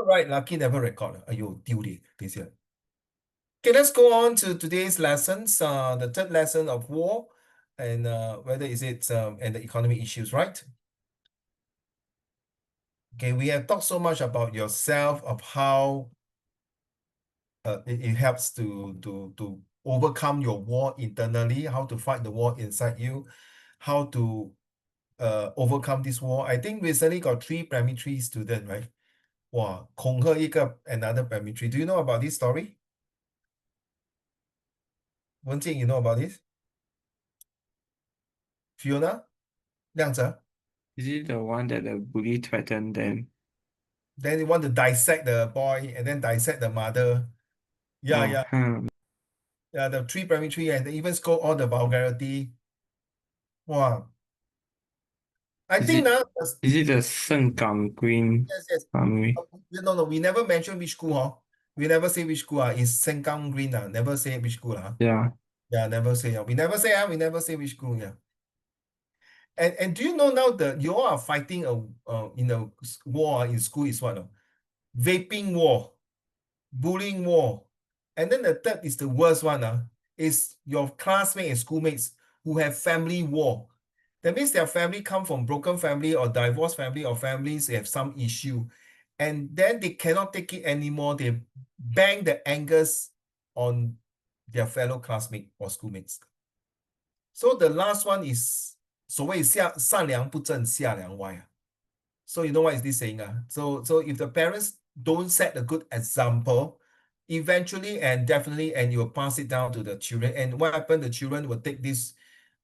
All right, lucky never record. Ayo, 丢脸 this year. Okay, let's go on to today's lessons. The third lesson of war, and whether is it and the economic issues, right? Okay, we have talked so much about yourself, of how it helps to overcome your war internally, how to fight the war inside you, how to overcome this war. I think recently got 3 primary 3 students, right? Wow, 恐吓一个 another primary 3. Do you know about this story? Wenjing, you know about this? Fiona? 亮泽? Is it the one that the bully threatened them? Then you want to dissect the boy and then dissect the mother. Yeah, Oh, yeah. Yeah, the 3 primary 3 and they even scold all the vulgarity. Wow. I is think it now, is it the Sengkang Green yes, yes. Family? No, we never mention which school, huh? We never say which school, it's Sengkang Green, never say which school, huh? Yeah. Yeah, never say, we never say, we never say which school, yeah. And do you know now that you all are fighting in a war in school is what? Vaping war, bullying war. And then the third is the worst one, is your classmates and schoolmates who have family war. That means their family come from broken family or divorced family or families have some issue. And then they cannot take it anymore. They bang the angers on their fellow classmates or schoolmates. So the last one is 所谓善良不正下梁歪. So you know what is this saying? So if the parents don't set a good example, eventually and definitely, and you will pass it down to the children. And what happened? The children will take this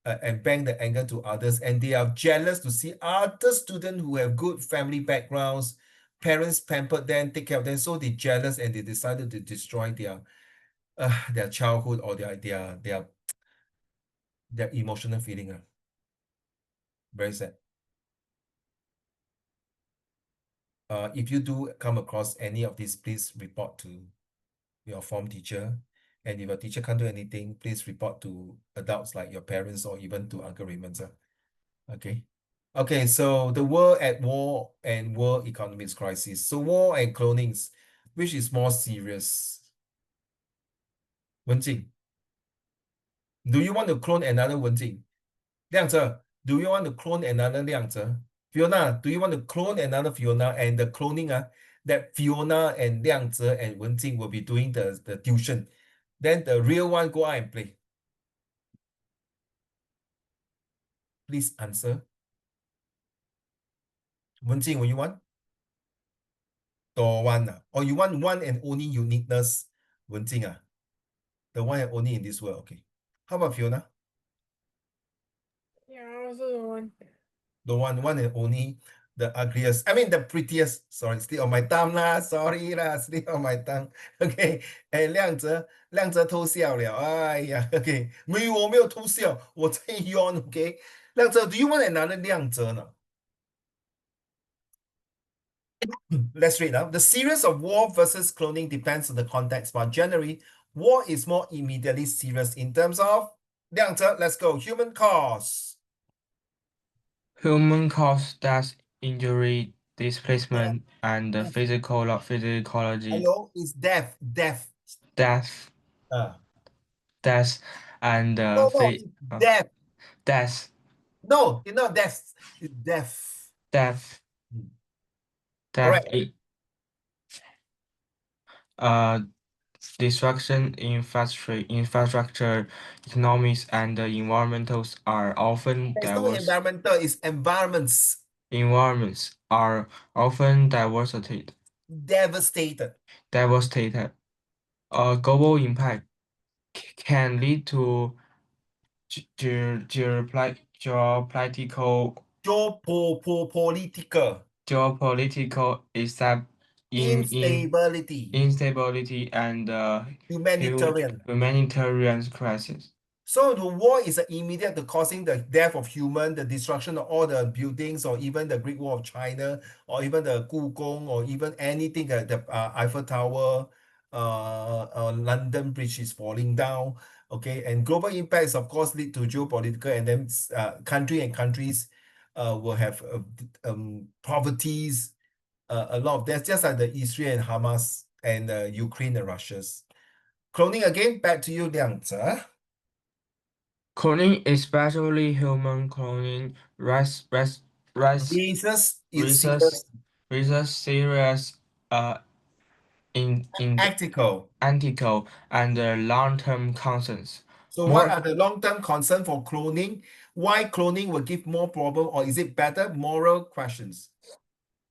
and bang the anger to others, and they are jealous to see other students who have good family backgrounds, parents pampered them, take care of them. So they jealous and they decided to destroy their childhood or their emotional feeling. Very sad. If you do come across any of these, please report to your form teacher. And if your teacher can't do anything, please report to adults like your parents or even to Uncle Raymond. Okay. Okay, so the world at war and world economics crisis. So war and clonings, which is more serious? Wenjing, do you want to clone another Wenjing? 亮泽, do you want to clone another 亮泽? Fiona, do you want to clone another Fiona? And the cloning, that Fiona and 亮泽 and Wenjing will be doing the tuition. Then the real one go out and play. Please answer. Wenjing, will you want? Don't want, or you want one and only uniqueness? Wenjing, the one and only in this world. Okay. How about Fiona? Yeah, I also don't want. The one and only, the ugliest. I mean the prettiest. Sorry, still on my tongue lah. Sorry lah, still on my tongue. Okay. And 亮泽偷笑了。哎呀 ，OK， 我没有偷笑，我在 yawn。OK， 亮泽 ，do you want another 亮泽呢？Let's read. The serious of war versus cloning depends on the context, but generally, war is more immediately serious in terms of 亮泽. Let's go. Human cause. Human caused death, injury, Death. displacement, and the Death. physiology Hello, it's death. Death. death, Uh, death, and no, it's death. death, No, it's not death. It's death. death, All death, right. uh, destruction, infrastructure, economics, and the environmentals are often There's no diverse. environmental, it's environments. Environments are often devastated. Devastated. Global impact can lead to geopolitical Geopolitical instability. instability and huge Humanitarian. humanitarian crisis. So the war is immediate to causing the death of human, the destruction of all the buildings, or even the Great Wall of China, or even the Gugong, or even anything that the Eiffel Tower, London Bridge is falling down. Okay, and global impacts, of course, lead to geopolitical, and then countries will have poverties, a lot of deaths, just like the Israel and Hamas and Ukraine and Russia's. Cloning again, back to you, Liang Tze. Cloning, especially human cloning, rise, Jesus is raises serious, raises serious uh in the ethical. ethical and long-term concerns. So what More are the long-term concern for cloning? Why cloning will give more problem, or is it better? Moral questions.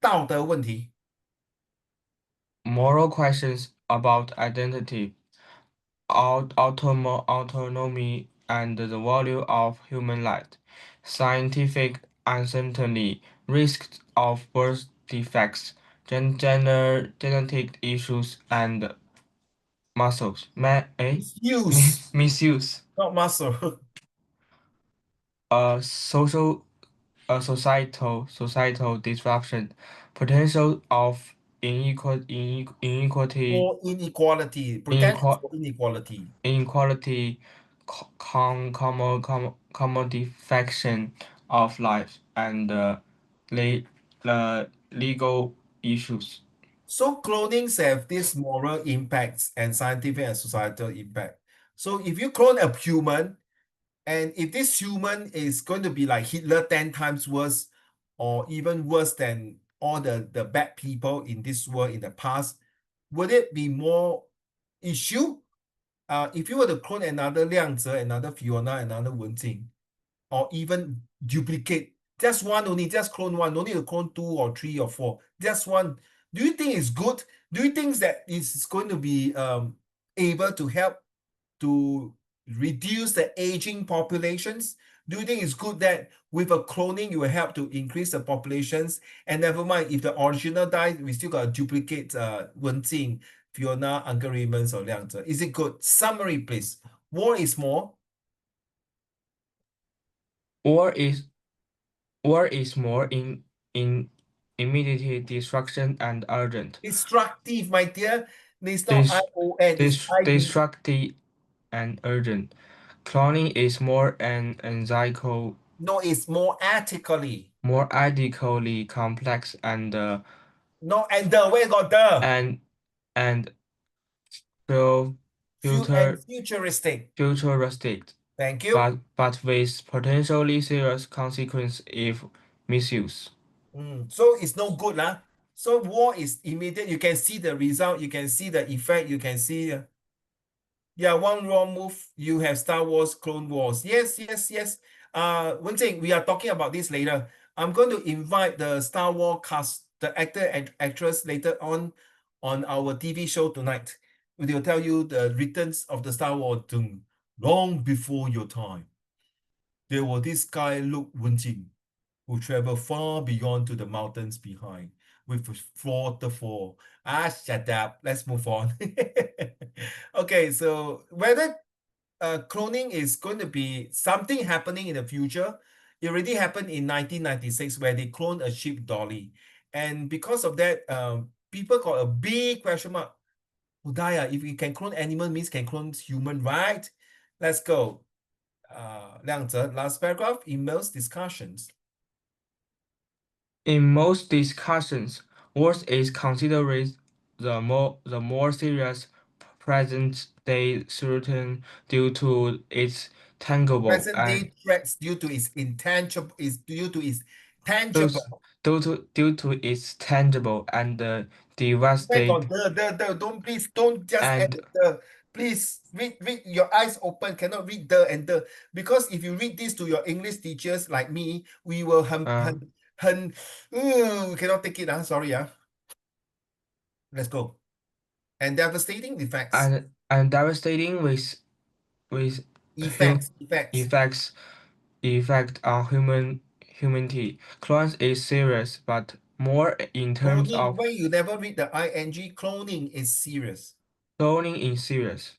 道德问题. moral questions about identity, autonomy, and the value of human life, scientific uncertainty, risks of birth defects, genetic issues, and Misuse, misuse, not muscle. social societal disruption, potential of inequality, For inequality, potential inequa- for inequality. inequality, commodification of life, and the legal issues. So clonings have this moral impacts and scientific and societal impact. So if you clone a human, and if this human is going to be like Hitler 10 times worse, or even worse than all the bad people in this world in the past, would it be more issue? If you were to clone another Liang Tze, another Fiona, another Wen Jing, or even duplicate just one only, just clone one, no need to clone two or three or four, just one. Do you think it's good? Do you think that it's going to be able to help to reduce the aging populations? Do you think it's good that with a cloning you will help to increase the populations? And never mind, if the original died, we still got to duplicate Wen Jing, Fiona, Uncle Raymond, or Liang Tze. Is it good? Summary, please. War is more War is war is more in immediate destruction and urgent. destructive, my dear. It's not This ION, it's this ID. destructive and urgent. Cloning is more an enzyclical, No, it's more ethically. more ethically complex No, and the where got the and and feel and future futuristic. futuristic, Thank you. but with potentially serious consequence if misused. So it's no good lah. So war is immediate. You can see the result. You can see the effect. You can see, yeah, one wrong move. You have Star Wars, Clone Wars. Yes, yes, yes. One thing we are talking about this later. I'm going to invite the Star Wars cast, the actor and actress later on our TV show tonight. We'll tell you the returns of the Star Wars long before your time. There was this guy, Luke Wenjing, who traveled far beyond to the mountains behind with waterfall. Shut up. Let's move on. Okay, so whether cloning is going to be something happening in the future, it already happened in 1996 where they cloned a sheep dolly. And because of that, people got a big question mark. Udaya, if we can clone animal means can clone human, right? Let's go. Liang Tze, last paragraph, emails, discussions. In most discussions, worse is considered the more serious present-day threat due to its tangible Present and day threats due to its intangible is due to its those tangible. due to its tangible and Where got devastating the don't please don't just add and the please read your eyes open cannot read the and the because if you read this to your English teachers like me we will uh, we cannot take it sorry let's go and devastating effects and devastating with hu effects. effects effect on humanity. Clones is serious, but more in terms Cloning of why you never read the ing cloning is serious. cloning is serious.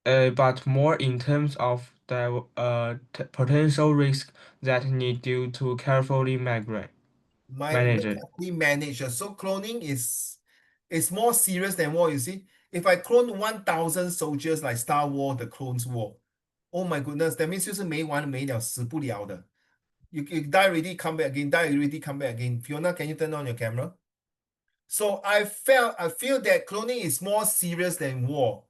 But more in terms of the potential risk that need due to carefully manage it. Carefully managed. So cloning is more serious than war, you see. If I clone 1,000 soldiers like Star Wars, the Clones War, oh my goodness, that means 就是没完没了，死不了的。You die already, come back again, die already, come back again. Fiona, can you turn on your camera? So I feel that cloning is more serious than war.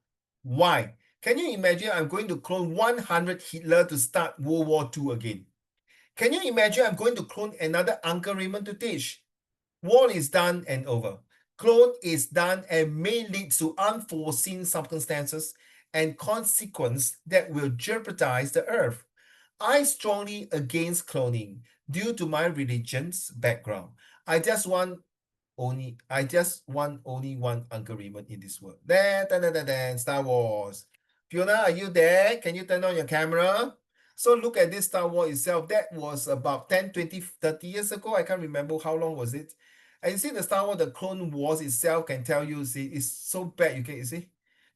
Why? Can you imagine I'm going to clone 100 Hitler to start World War II again? Can you imagine I'm going to clone another Uncle Raymond to teach? War is done and over. Clone is done and may lead to unforeseen circumstances and consequence that will jeopardize the earth. I strongly against cloning due to my religion's background. I just want only one Uncle Raymond in this world. Then, Star Wars. Fiona, are you there? Can you turn on your camera? So look at this Star Wars itself. That was about 10, 20, 30 years ago. I can't remember how long was it. And you see the Star Wars, the Clone Wars itself can tell you, see, it's so bad. You see?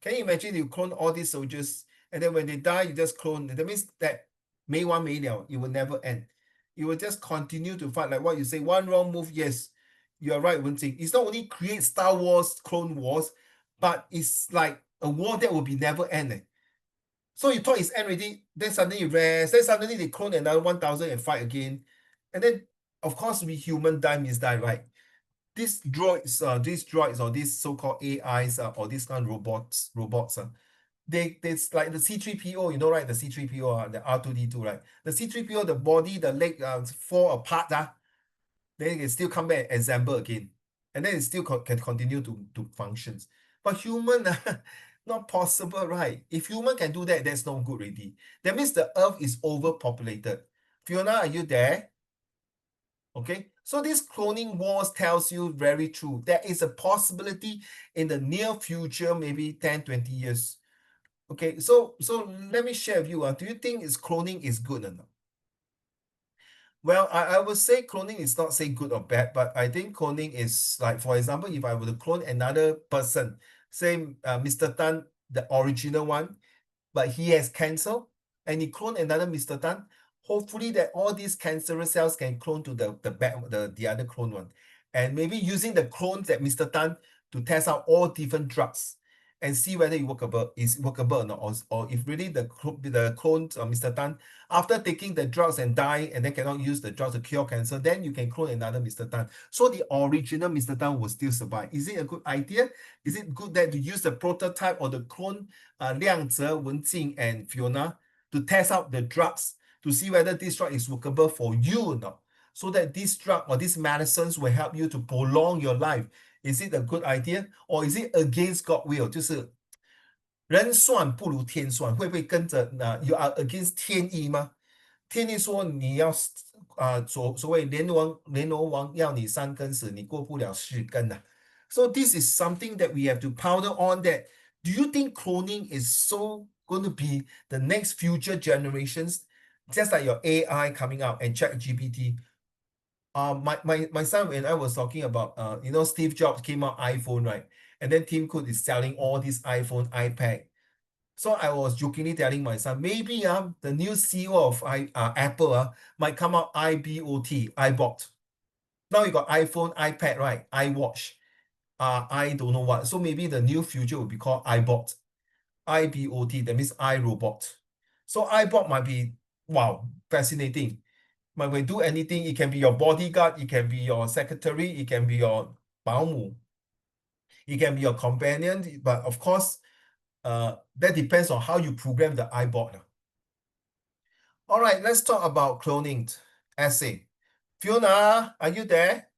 Can you imagine you clone all these soldiers and then when they die, you just clone. That means that May 1 May liao, it will never end. It will just continue to fight. Like what you say, one wrong move, yes, you're right, Wenqing. It's not only create Star Wars, Clone Wars, but it's like a war that will be never end. So you thought it's end already, then suddenly you rest, then suddenly they clone another 1,000 and fight again. And then, of course, we human die means die, right? These droids or these so-called AIs or these kind of robots, it's like the C3PO, you know, right? The C3PO, the R2D2, right? The C3PO, the body, the leg fall apart, then it can still come back and assemble again. And then it still can continue to functions. But human, not possible, right? If human can do that, that's not good already. That means the earth is overpopulated. Fiona, are you there? Okay, so this cloning wars tells you very true. There is a possibility in the near future, maybe 10, 20 years. Okay, so let me share with you. Do you think cloning is good or not? Well, I would say cloning is not say good or bad, but I think cloning is like, for example, if I were to clone another person, say Mr. Tan, the original one, but he has cancer and he clone another Mr. Tan, hopefully that all these cancerous cells can clone to the other clone one. And maybe using the clones that Mr. Tan to test out all different drugs and see whether is workable or not, or if really the clones of Mr. Tan, after taking the drugs and die and then cannot use the drugs to cure cancer, then you can clone another Mr. Tan. So the original Mr. Tan will still survive. Is it a good idea? Is it good that to use the prototype or the clone Liang Ze, Wenqing, and Fiona to test out the drugs to see whether this drug is workable for you or not? So that this drug or these medicines will help you to prolong your life. Is it a good idea? Or is it against God will? 就是人算不如天算，会不会跟着you are against 天意吗？天意说你要所谓阎罗王要你三根死，你过不了四根呐。So this is something that we have to ponder on. That do you think cloning is so going to be the next future generations, just like your AI coming out and ChatGPT? My son and I was talking about Steve Jobs came out iPhone, right? And then Tim Cook is selling all these iPhone, iPad. So I was jokingly telling my son, maybe the new CEO of Apple might come out IBOT, iBot. Now you got iPhone, iPad, right? iWatch, I don't know what. So maybe the new future will be called iBot, IBOT. That means iRobot. So iBot might be wow, fascinating. Might we do anything. It can be your bodyguard, it can be your secretary, it can be your 保姆, it can be your companion. But of course, that depends on how you program the iBot. All right, let's talk about cloning essay. Fiona, are you there?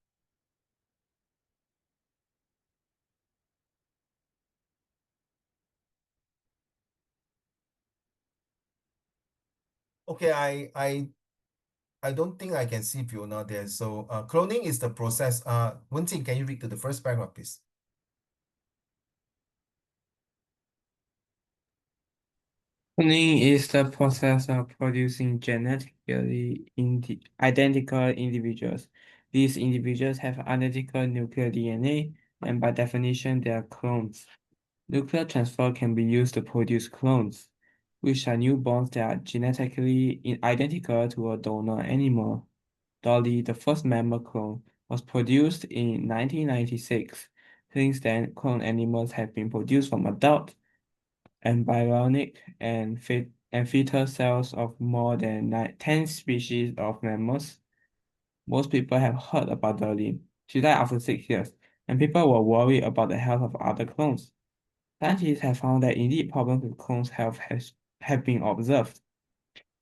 Okay, I don't think I can see Fiona there. So cloning is the process. Wenqing, can you read to the first paragraph, please? Cloning is the process of producing genetically identical individuals. These individuals have identical nuclear DNA, and by definition, they are clones. Nuclear transfer can be used to produce clones, which are newborns that are genetically identical to a donor animal. Dolly, the first mammal clone, was produced in 1996. Since then, clone animals have been produced from adult, embryonic, and and fetal cells of more than 10 species of mammals. Most people have heard about Dolly. She died after 6 years, and people were worried about the health of other clones. Scientists have found that indeed problems with clones' health have been observed,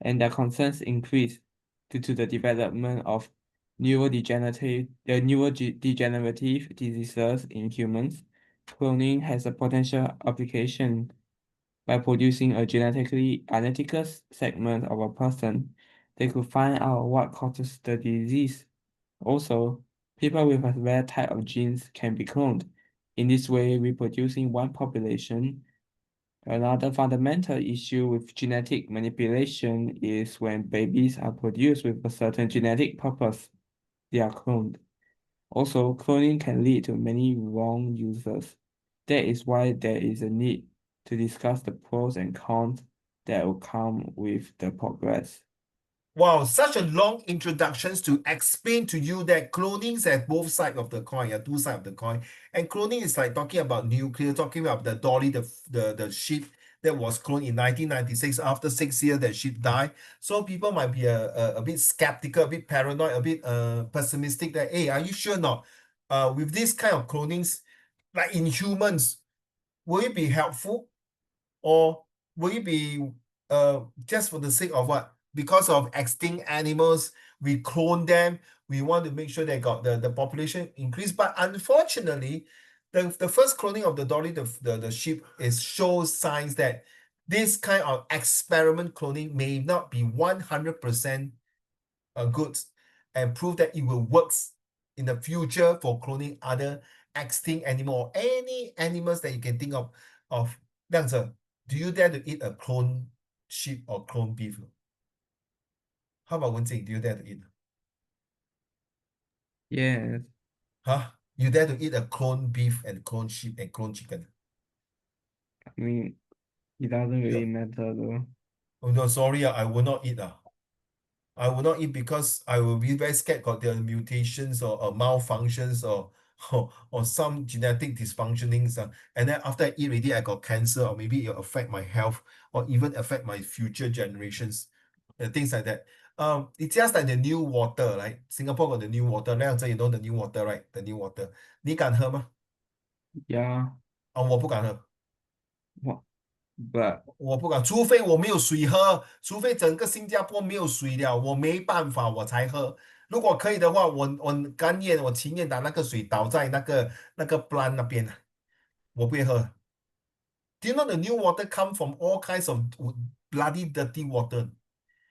and their concerns increased due to the development of neurodegenerative diseases in humans. Cloning has a potential application by producing a genetically identical segment of a person. They could find out what causes the disease. Also, people with a rare type of genes can be cloned. In this way, reproducing one population. Another fundamental issue with genetic manipulation is when babies are produced with a certain genetic purpose, they are cloned. Also, cloning can lead to many wrong uses. That is why there is a need to discuss the pros and cons that will come with the progress. Wow, such a long introductions to explain to you that cloning is at both sides of the coin, two sides of the coin. And cloning is like talking about nuclear, talking about the Dolly, the ship that was cloned in 1996. After 6 years, that ship died. So people might be a bit skeptical, a bit paranoid, a bit pessimistic that, hey, are you sure not? With this kind of clonings, like in humans, will it be helpful? Or will it be just for the sake of what? Because of extinct animals, we clone them. We want to make sure they got the population increase. But unfortunately, the first cloning of the Dolly, the sheep, is shows signs that this kind of experiment cloning may not be 100% goods and prove that it will works in the future for cloning other extinct animal or any animals that you can think of. 亮子, do you dare to eat a clone sheep or clone beef? How about Wenjing? Do you dare to eat? Yes, Huh? You dare to eat a clone beef and clone sheep and clone chicken? I mean, it doesn't really Sure. matter though. Oh no, sorry, I will not eat. I will not eat because I will be very scared got the mutations or malfunctions or some genetic dysfunctionings. And then after I eat already, I got cancer or maybe it'll affect my health or even affect my future generations and things like that. It's just like the new water, right? Singapore got the new water. You know the new water, right? The new water. 你敢喝吗？Yeah, 我不敢喝。what? But 我不敢，除非我没有水喝，除非整个新加坡没有水了，我没办法我才喝。如果可以的话，我甘愿，我情愿把那个水倒在那个 plant 那边，我不会喝。Do you know the new water come from all kinds of bloody dirty water?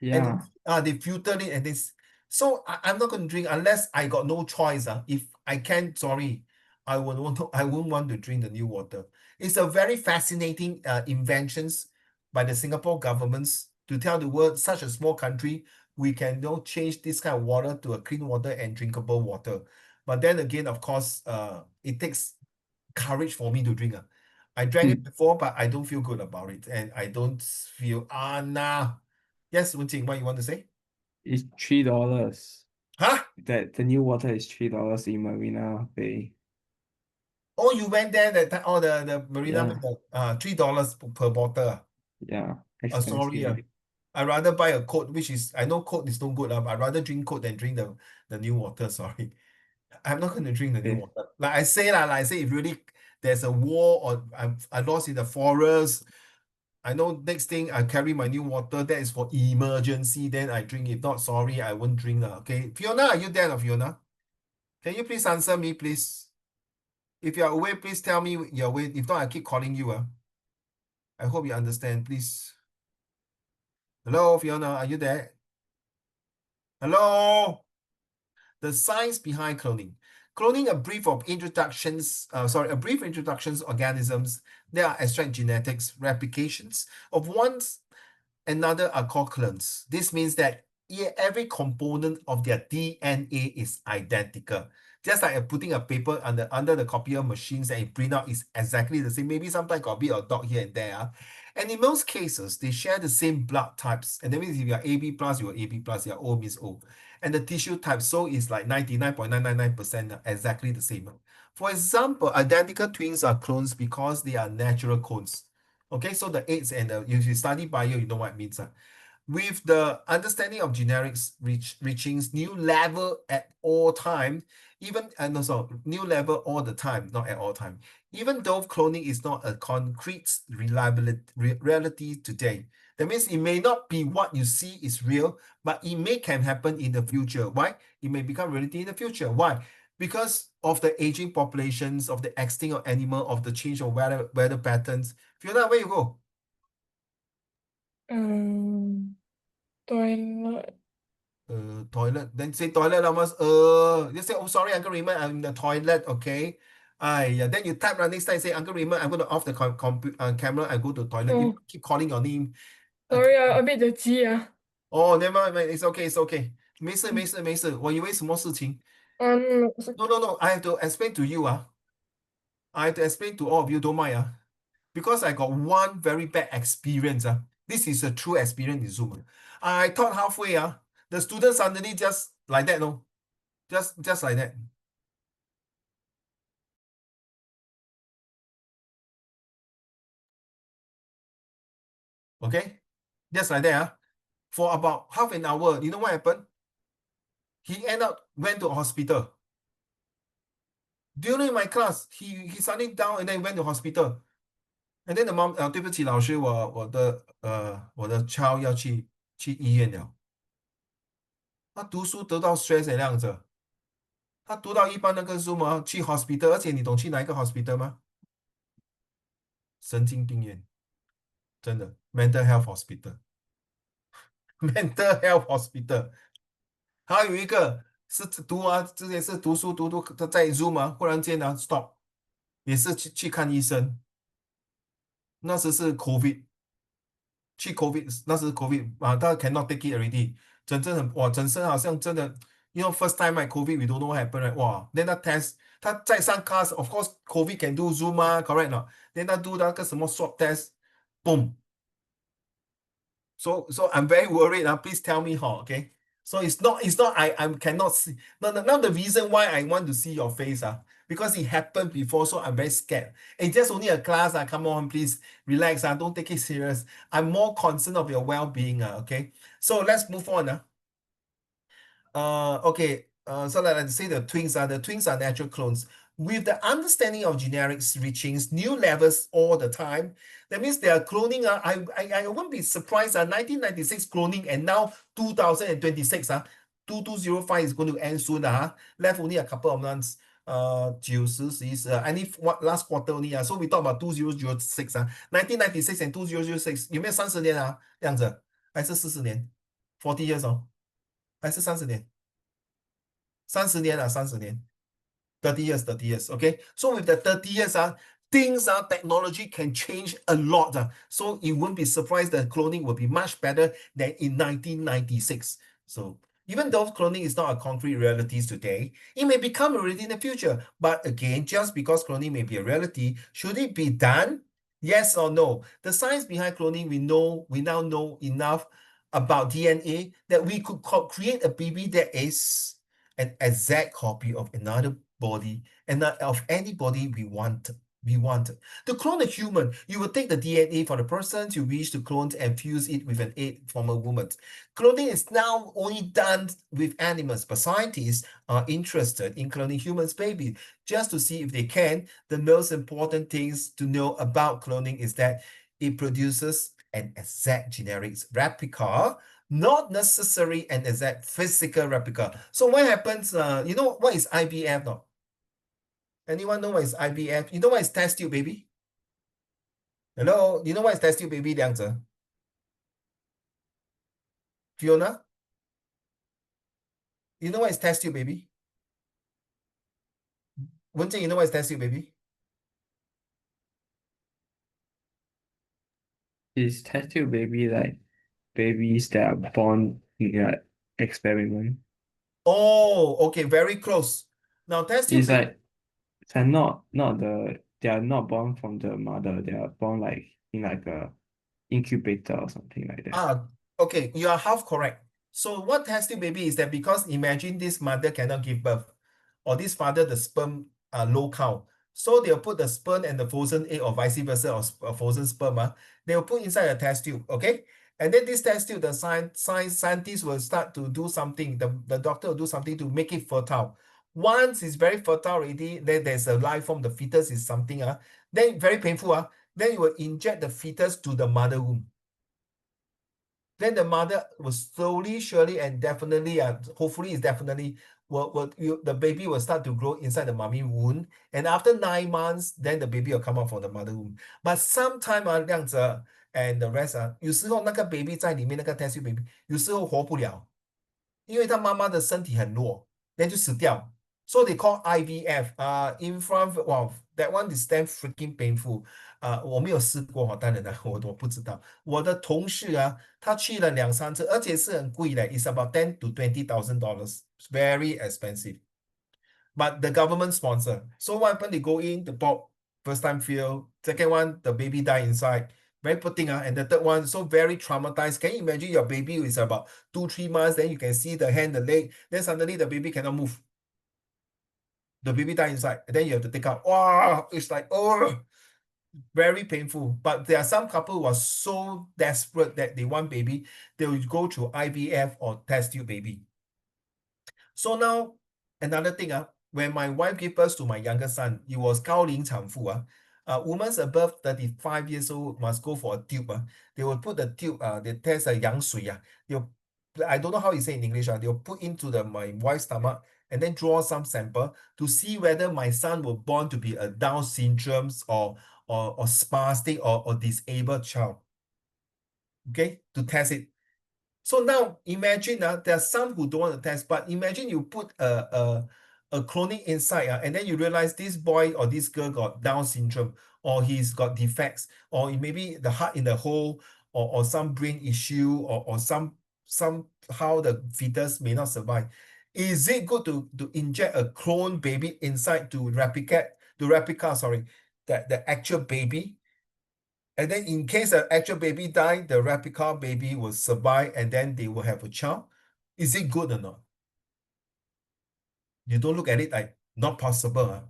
And yeah, they filter it and this. So I'm not going to drink unless I got no choice. If I can't, sorry, I wouldn't want to drink the new water. It's a very fascinating inventions by the Singapore governments to tell the world, such a small country, we can change this kind of water to a clean water and drinkable water. But then again, of course, it takes courage for me to drink. I drank it before, but I don't feel good about it. And I don't feel, nah. Yes, Wenjing, what you want to say? it's $3. Huh? That the new water is $3 in Marina Bay. Oh, you went there that time, oh, the Marina Bay, Yeah, $3 per bottle. yeah, Sorry. expensive. I rather buy a Coke, which is, I know Coke is no good. I'd rather drink Coke than drink the new water. Sorry. I'm not going to drink the new Okay. water. Like I say, if really there's a war or I lost in the forest, I know next thing I carry my new water. That is for emergency. Then I drink. If not, sorry, I won't drink. Okay. Fiona, are you there, Fiona? Can you please answer me, please? If you're away, please tell me you're away. If not, I keep calling you. I hope you understand, please. Hello, Fiona, are you there? Hello? The science behind cloning. Cloning a brief introductions organisms. There are abstract genetics replications of one's another are called clones. This means that every component of their DNA is identical. Just like putting a paper under the copier machines and it print out is exactly the same. Maybe sometimes got a bit of dot here and there. And in most cases, they share the same blood types. And that means if you are AB plus, you are AB plus, you are O means O. And the tissue type, so is like 99.999% exactly the same. For example, identical twins are clones because they are natural clones. Okay, so the AIDS and if you study bio, you know what it means. With the understanding of generics reaching new level at all time, even and also new level all the time, not at all time. Even though cloning is not a concrete reality today, that means it may not be what you see is real, but it may can happen in the future. Why? It may become reality in the future. Why? Because of the aging populations, of the extinct of animal, of the change of weather patterns. Fiona, where you go? Toilet. Toilet. Then say toilet, almost. Just say, oh, sorry, Uncle Raymond, I'm in the toilet. Okay. Yeah. Then you type right next time. Say, Uncle Raymond, I'm going to off the camera and go to toilet. You Oh, keep calling your name. sorry ah, a bit dirty ah. Oh, never mind. It's okay. It's okay. 没事,没事,没事. 我以为什么事情? So- No, no, no. I have to explain to you. I have to explain to all of you. Don't mind. Because I got one very bad experience. This is a true experience in Zoom. I thought halfway. The student suddenly just like that. No, just like that. Okay, just like that. For about half an hour, you know what happened? He ended up went to hospital. During my class, he suddenly down and then went to hospital. And then the mom 对不起老师，我的 child 要去医院了。他读书得到 stress 这样子，他读到一半那个 Zoom 去 hospital，而且你懂去哪一个 hospital 吗？神经病院，真的 mental health hospital，mental health hospital。还有一个是之前是读书在 Zoom 忽然间stop，也是去看医生，那时是 COVID，去 COVID 那时 COVID 他 cannot take it already，整身好像真的first time COVID we don't know what happened right，哇，then 他 test 他在上 class，of course COVID can do Zoom correct 了，then 他 do 那个什么 swab test，boom。So I'm very worried. Please tell me how, okay? So it's not I cannot see. No, no, not the reason why I want to see your face, because it happened before, so I'm very scared. It's just only a class, come on, please relax, don't take it serious. I'm more concerned of your well-being, okay? So let's move on. Okay. So let's say the twins are natural clones. With the understanding of generics reaching new levels all the time, that means they are cloning. I won't be surprised. 1996 cloning and now 2026. 2205 is going to end soon. Left only a couple of months. 九十十一十 any what last quarter only. So we talk about 2006. 1996 and 2006有没有30年这样子还是40年40 years 还是30年30年30年30 years 30 years okay so with the 30 years things technology can change a lot so it won't be surprised that cloning will be much better than in 1996 so even though cloning is not a concrete reality today, it may become a reality in the future. But again, just because cloning may be a reality, should it be done? Yes or no? The science behind cloning, we now know enough about DNA that we could create a baby that is an exact copy of another body and not of anybody we want. To clone a human, you will take the DNA for the person you wish to clone and fuse it with an egg from a woman. Cloning is now only done with animals, but scientists are interested in cloning humans' babies just to see if they can. The most important things to know about cloning is that it produces an exact generic replica, not necessarily an exact physical replica. So what happens? You know what is IVF now? Anyone know what is IVF? You know what is test tube baby? Hello, you know what is test tube baby, Liang Zhe? Fiona, you know what is test tube baby? Wenjing, you know what is test tube baby? Is test tube baby like babies that are born in an experiment? Oh, okay, very close. Now test tube It's baby. like they're not they are not born from the mother. They are born like in like a incubator or something like that. Okay, you are half correct. So what test tube baby is that because imagine this mother cannot give birth, or this father the sperm low count. So they'll put the sperm and the frozen egg or vice versa, or frozen sperm. They'll put inside a test tube, okay? And then this test tube, the scientists will start to do something. The doctor will do something to make it fertile. Once it's very fertile already, then there's a life form, the fetus is something, then very painful. Then you will inject the fetus to the mother womb. Then the mother will slowly, surely, and definitely, hopefully it's definitely, the baby will start to grow inside the mommy womb. And after 9 months, then the baby will come out from the mother womb. But sometime 这样子and the rest 有时候那个 baby 在里面，那个 test tube baby 有时候活不了，因为他妈妈的身体很弱， then 就死掉。So they call IVF. In front, wow, that one is damn freaking painful. 我没有试过，当然我不知道。我的同事他去了2、3次，而且是很贵的，it's about $10,000 to $20,000, very expensive. But the government sponsor. So what happened? They go in, the pop, first time fail. Second one, the baby die inside. Very poor thing, and the third one, so very traumatized. Can you imagine your baby is about 2-3 months, then you can see the hand, the leg, then suddenly the baby cannot move. The baby die inside, and then you have to take out. Wow, it's like, oh, very painful. But there are some couple who are so desperate that they want baby, they will go to IVF or test tube baby. So now, another thing, when my wife gave birth to my younger son, it was 高龄产妇. Women above 35 years old must go for a tube. They will put the tube, they test 羊水. I don't know how you say in English. They'll put into my wife's stomach and then draw some sample to see whether my son will born to be a Down syndrome or spastic or disabled child. Okay, to test it. So now imagine there are some who don't want to test, but imagine you put a cloning inside and then you realize this boy or this girl got Down syndrome, or he's got defects, or maybe the heart in the hole, or some brain issue, or somehow the fetus may not survive. Is it good to inject a clone baby inside to replicate the actual baby? And then in case the actual baby die, the replica baby will survive and then they will have a child. Is it good or not? You don't look at it like not possible.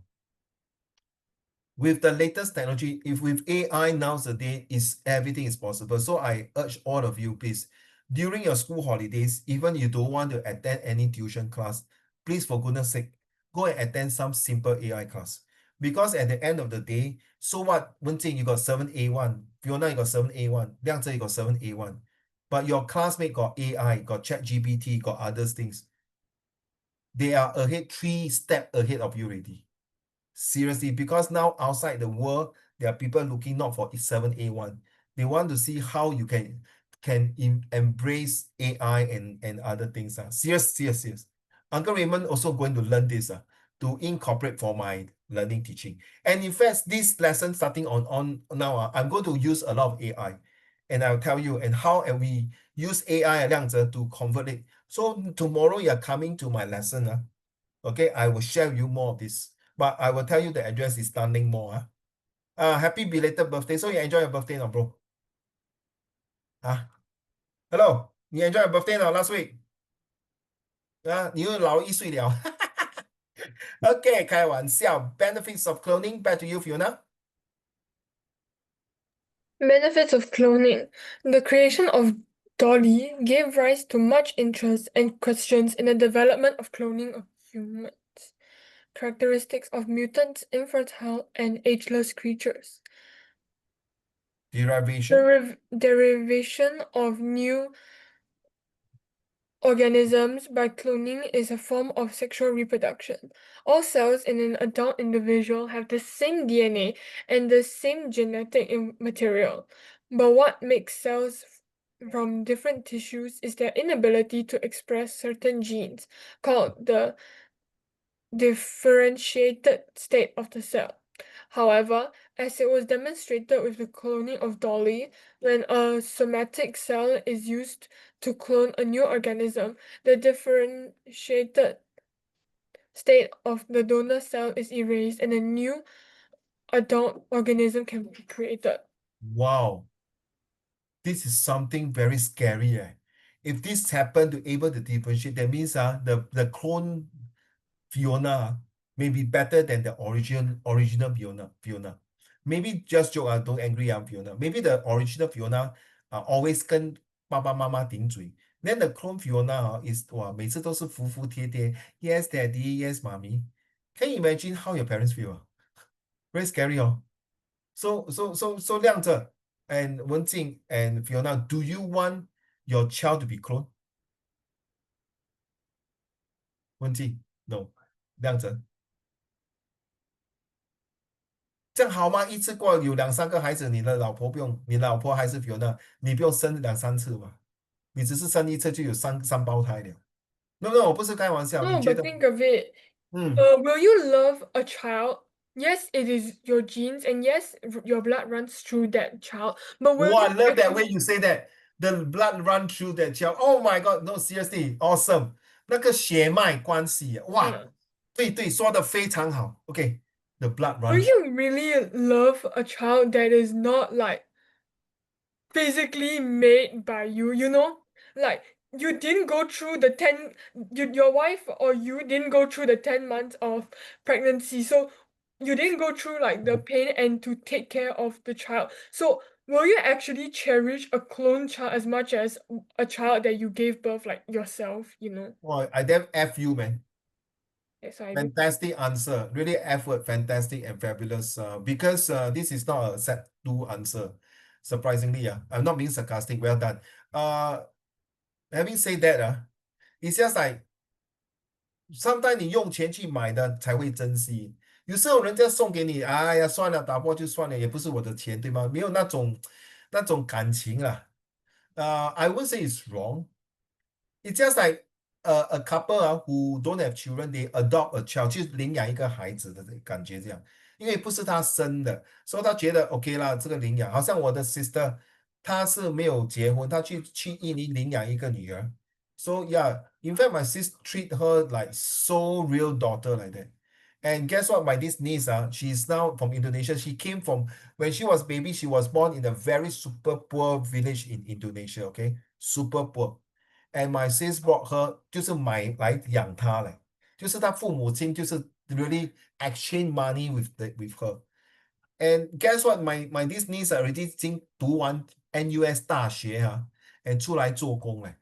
With the latest technology, if with AI nowadays, everything is possible. So I urge all of you, please, during your school holidays, even you don't want to attend any tuition class, please, for goodness sake, go and attend some simple AI class. Because at the end of the day, so what? Wenjing, you got 7A1. Fiona, you got 7A1. Liang Zhe, you got 7A1. But your classmate got AI, got ChatGPT, got other things. They are ahead, 3 steps ahead of you already. Seriously, because now outside the world, there are people looking not for 7A1. They want to see how you can embrace AI and other things. Serious. Uncle Raymond also going to learn this to incorporate for my learning teaching. And in fact, this lesson starting on now, I'm going to use a lot of AI. And I'll tell you and how we use AI 这样子 to convert it. So tomorrow you're coming to my lesson. Okay, I will share with you more of this. But I will tell you the address is stunning more. Happy belated birthday. So you enjoy your birthday now, bro? Hello, you enjoy your birthday now last week? 你又老1岁了。Okay, 开玩笑. Benefits of cloning. Back to you, Fiona. Benefits of cloning. The creation of Dolly gave rise to much interest and questions in the development of cloning of humans. Characteristics of mutants, infertile, and ageless creatures. Derivation. Derivation of new organisms by cloning is a form of sexual reproduction. All cells in an adult individual have the same DNA and the same genetic material, but what makes cells from different tissues is their inability to express certain genes, called the differentiated state of the cell. However, as it was demonstrated with the cloning of Dolly, when a somatic cell is used to clone a new organism, the differentiated state of the donor cell is erased and a new adult organism can be created. Wow. This is something very scary. If this happened to able to differentiate, that means the clone Fiona may be better than the original Fiona. Maybe just joke, don't angry, Fiona. Maybe the original Fiona always 跟爸爸妈妈顶嘴。Then the clone Fiona is 哇，每次都是服服帖帖，Yes, Daddy, Yes, Mommy. Can you imagine how your parents feel? Very scary, oh. So 亮着 and Wenjing and Fiona, do you want your child to be clone? Wenjing, no. 亮着。这样好吗？一次过有2、3个孩子，你的老婆不用，你老婆还是 Fiona，你不用生2、3次嘛？你只是生一次就有三胞胎了。No，我不是开玩笑，你 No, 觉 but 得？think of it. 嗯，Will you love a child? Yes, it is your genes, and yes, your blood runs through that child. But will I you love that way actually? you say that. The blood run through that child. Oh my God, no, seriously, awesome. 那个血脉关系，哇，对，说的非常好。OK，the blood Will run through. you really love a child that is not like physically made by you? You know, like you didn't go through the 10, your wife or you didn't go through the 10 months of pregnancy, so you didn't go through like the pain and to take care of the child. So will you actually cherish a clone child as much as a child that you gave birth like yourself, you know? Wow, I damn F you, man. Yes, I do. Fantastic answer. Really effort, fantastic and fabulous. Because this is not a set two answer. Surprisingly, I'm not being sarcastic. Well done. Having said that, it's just like sometimes 你用钱去买的才会珍惜。有时候人家送给你，哎呀，算了，打破就算了，也不是我的钱，对吗？没有那种感情啦。I would say it's wrong. It's just like a couple who don't have children, they adopt a child，去领养一个孩子的感觉这样，因为不是他生的，所以他觉得 OK 啦，这个领养，好像我的 sister，她是没有结婚，她去印尼领养一个女儿，so yeah，in fact my sis treat her like so real daughter like that. And guess what? My this niece, she's now from Indonesia. She came from when she was baby. She was born in a very super poor village in Indonesia. Okay, super poor. And my sis brought her 就是买来养她嘞，就是她父母亲就是 really exchange money with her. And guess what? My this niece already 已经读完 NUS 大学and 出来做工嘞。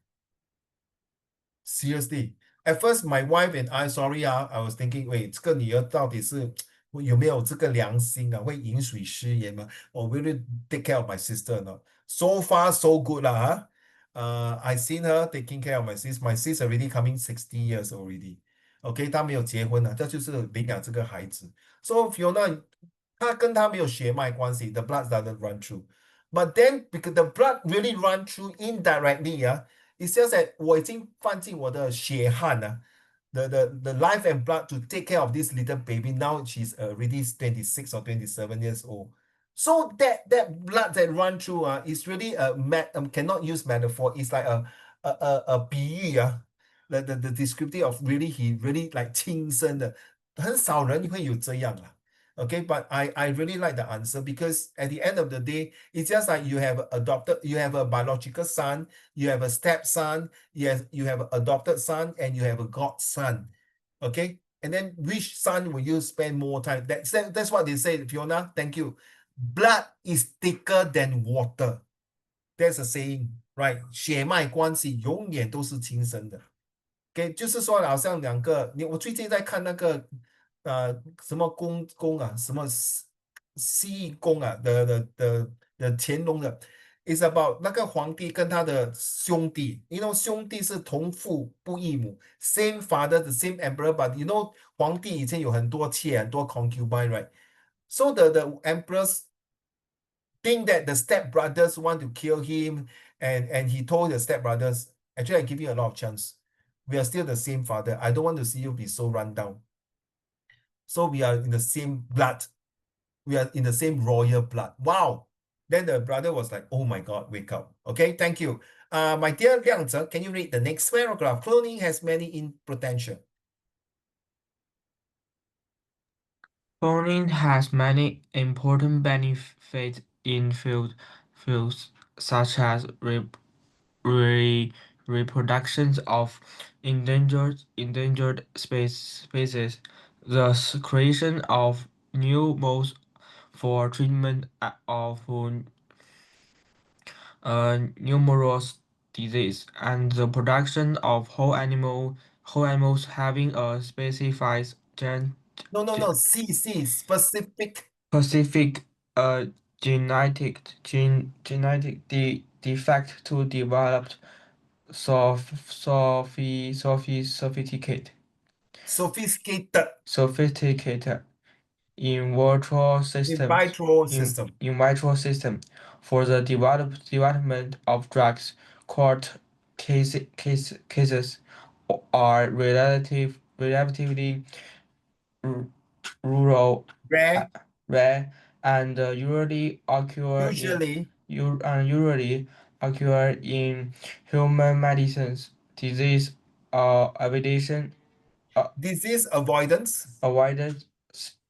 Seriously, at first my wife and I, sorry I was thinking, 喂，这个女儿到底是有没有这个良心啊？会饮水思源吗？Or really take care of my sister or not? So far, so good lah. I seen her taking care of my sis. My sis already coming 60 years already. OK，她没有结婚了，这就是领养这个孩子。So Fiona，她跟她没有血脉关系，the blood doesn't run through. But then because the blood really run through indirectly, it's just that 我已经放进我的血汗了，the life and blood to take care of this little baby. Now she's already 26 or 27 years old. So that blood that run through is really cannot use metaphor. It's like a 比喻the descriptive of really he really like 亲生的，很少人会有这样啦。Okay, but I really like the answer because at the end of the day, it's just like you have you have a biological son, you have a stepson, you have an adopted son, and you have a godson. Okay, and then which son will you spend more time? That's what they say, Fiona. Thank you. Blood is thicker than water. That's a saying, right? 血脉关系永远都是亲生的。就是说好像我最近在看那个什么宫什么西宫的乾隆的，is about 那个皇帝跟他的兄弟，you know 兄弟是同父不异母，same father the same emperor，but you know 皇帝以前有很多妾很多 concubine，right？So the emperors think that the step brothers want to kill him, and he told the step brothers, actually I give you a lot of chance. We are still the same father. I don't want to see you be so run down. So we are in the same blood. We are in the same royal blood. Wow. Then the brother was like, oh my God, wake up. Okay, thank you. My dear Liangze, can you read the next paragraph? Cloning has many in potential. Cloning has many important benefits in fields such as reproduction of endangered species, the creation of new modes for treatment of numerous diseases, and the production of whole animals having a specified No. C, specific. specific uh, genetic defect to develop sophisticated Sophisticated sophisticated in virtual in systems vitro system. in vitro system for the development of drugs. Court cases are relatively r- rural, uh, Rare, rare, and usually usually occur in human medicines. Disease avoidance disease avoidance. avoidance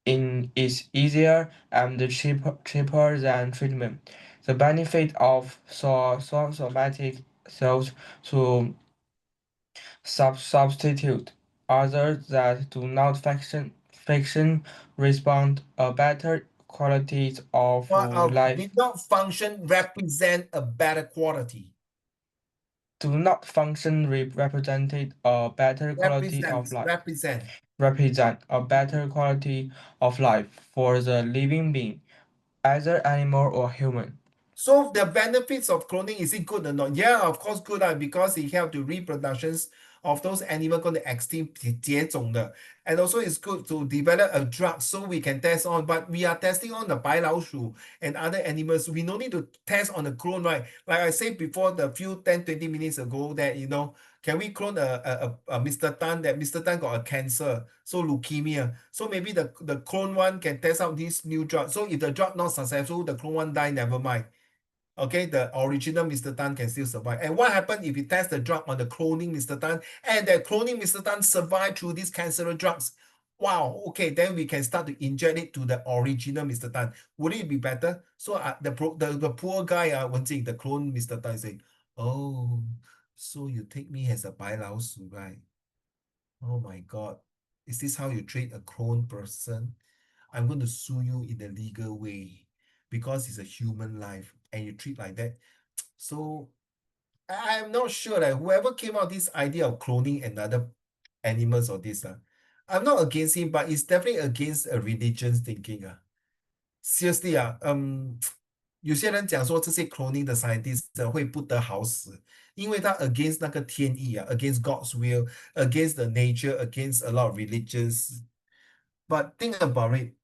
is easier and cheaper than treatment. The benefit of somatic cells to substitute others that do not function respond a better qualities of life. Did not function represent a better quality. Do not function represented a better quality of life. Represent a better quality of life for the living being, either animal or human. So the benefits of cloning, is it good or not? Yeah, of course good, because it help to reproductions of those animal going to extinct 绝种的. And also it's good to develop a drug so we can test on. But we are testing on the 白老鼠 and other animals. We no need to test on the clone, right? Like I said before, the few 10-20 minutes ago, that can we clone a Mr. Tan, that Mr. Tan got a cancer, so leukemia. So maybe the clone one can test out this new drug. So if the drug not successful, the clone one die, never mind. Okay, the original Mr. Tan can still survive. And what happens if you test the drug on the cloning Mr. Tan and that cloning Mr. Tan survive through these cancerous drugs? Wow, okay, then we can start to inject it to the original Mr. Tan. Would it be better? So the poor guy, Wenjing, the clone Mr. Tan, saying, oh, so you take me as a 白老鼠, right? Oh my God. Is this how you treat a clone person? I'm going to sue you in the legal way because it's a human life and you treat like that. So I'm not sure that whoever came out this idea of cloning another animals or this, I'm not against him, but it's definitely against a religious thinking. Seriously, 有些人讲说这些 cloning 的 scientists 会不得好死，因为他 against 那个天意against God's will, against the nature, against a lot of religions. But think about it.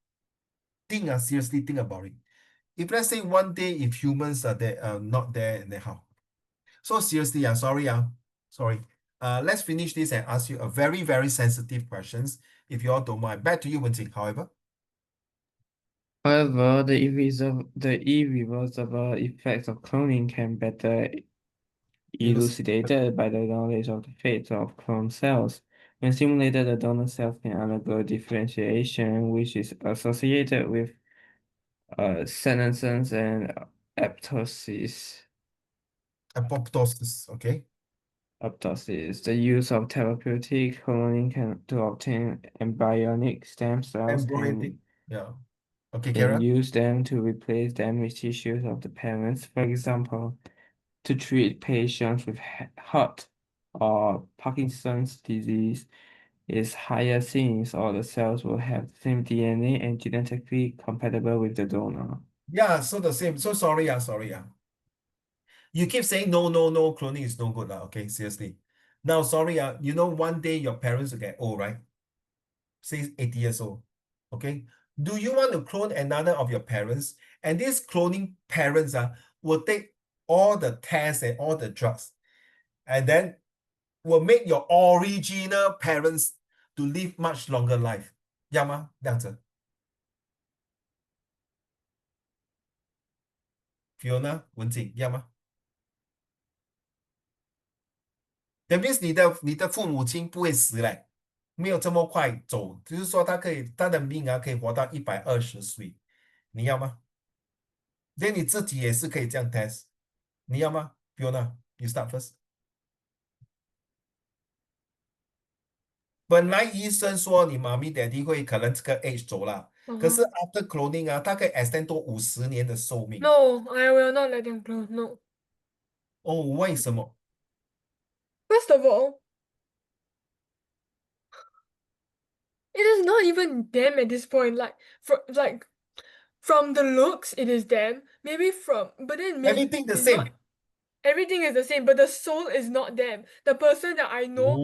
Seriously think about it. If let's say one day if humans are there, not there, then how? So seriously, sorry. Let's finish this and ask you a very, very sensitive questions. If you all don't mind. Back to you, Wenjing, however. However, the irreversible effects of cloning can better elucidated by the knowledge of the fate of clone cells. When simulated, the donor cells can undergo differentiation, which is associated with senescence and apoptosis. Apoptosis, okay. Apoptosis. The use of therapeutic cloning to obtain embryonic stem cells Embryonic, yeah. Okay, can Karen. use them to replace damaged tissues of the parents. For example, to treat patients with heart or Parkinson's disease is higher since all the cells will have the same DNA and genetically compatible with the donor. Yeah, so the same. So sorry, sorry. You keep saying no, cloning is no good. Okay, seriously. Now, sorry, one day your parents will get old, right? Say 80 years old. Okay. Do you want to clone another of your parents? And these cloning parents will take all the tests and all the drugs, and then will make your original parents to live much longer life. 要吗？这样子 Fiona 文景要吗？ That means 你的父母亲不会死嘞，没有这么快走，就是说他的命可以活到120岁，你要吗？连你自己也是可以这样 test，你要吗？Fiona，you start first。本来医生说你妈咪 daddy 会可能这个 age 走了，可是 after cloning 啊，它可以 extend 多50年的寿命。No, I will not let them clone. No. 哦，为什么？First of all, it is not even them at this point. From the looks, it is them. Maybe but then maybe Everything the it's not. same. Everything is the same, but the soul is not them. The person that I know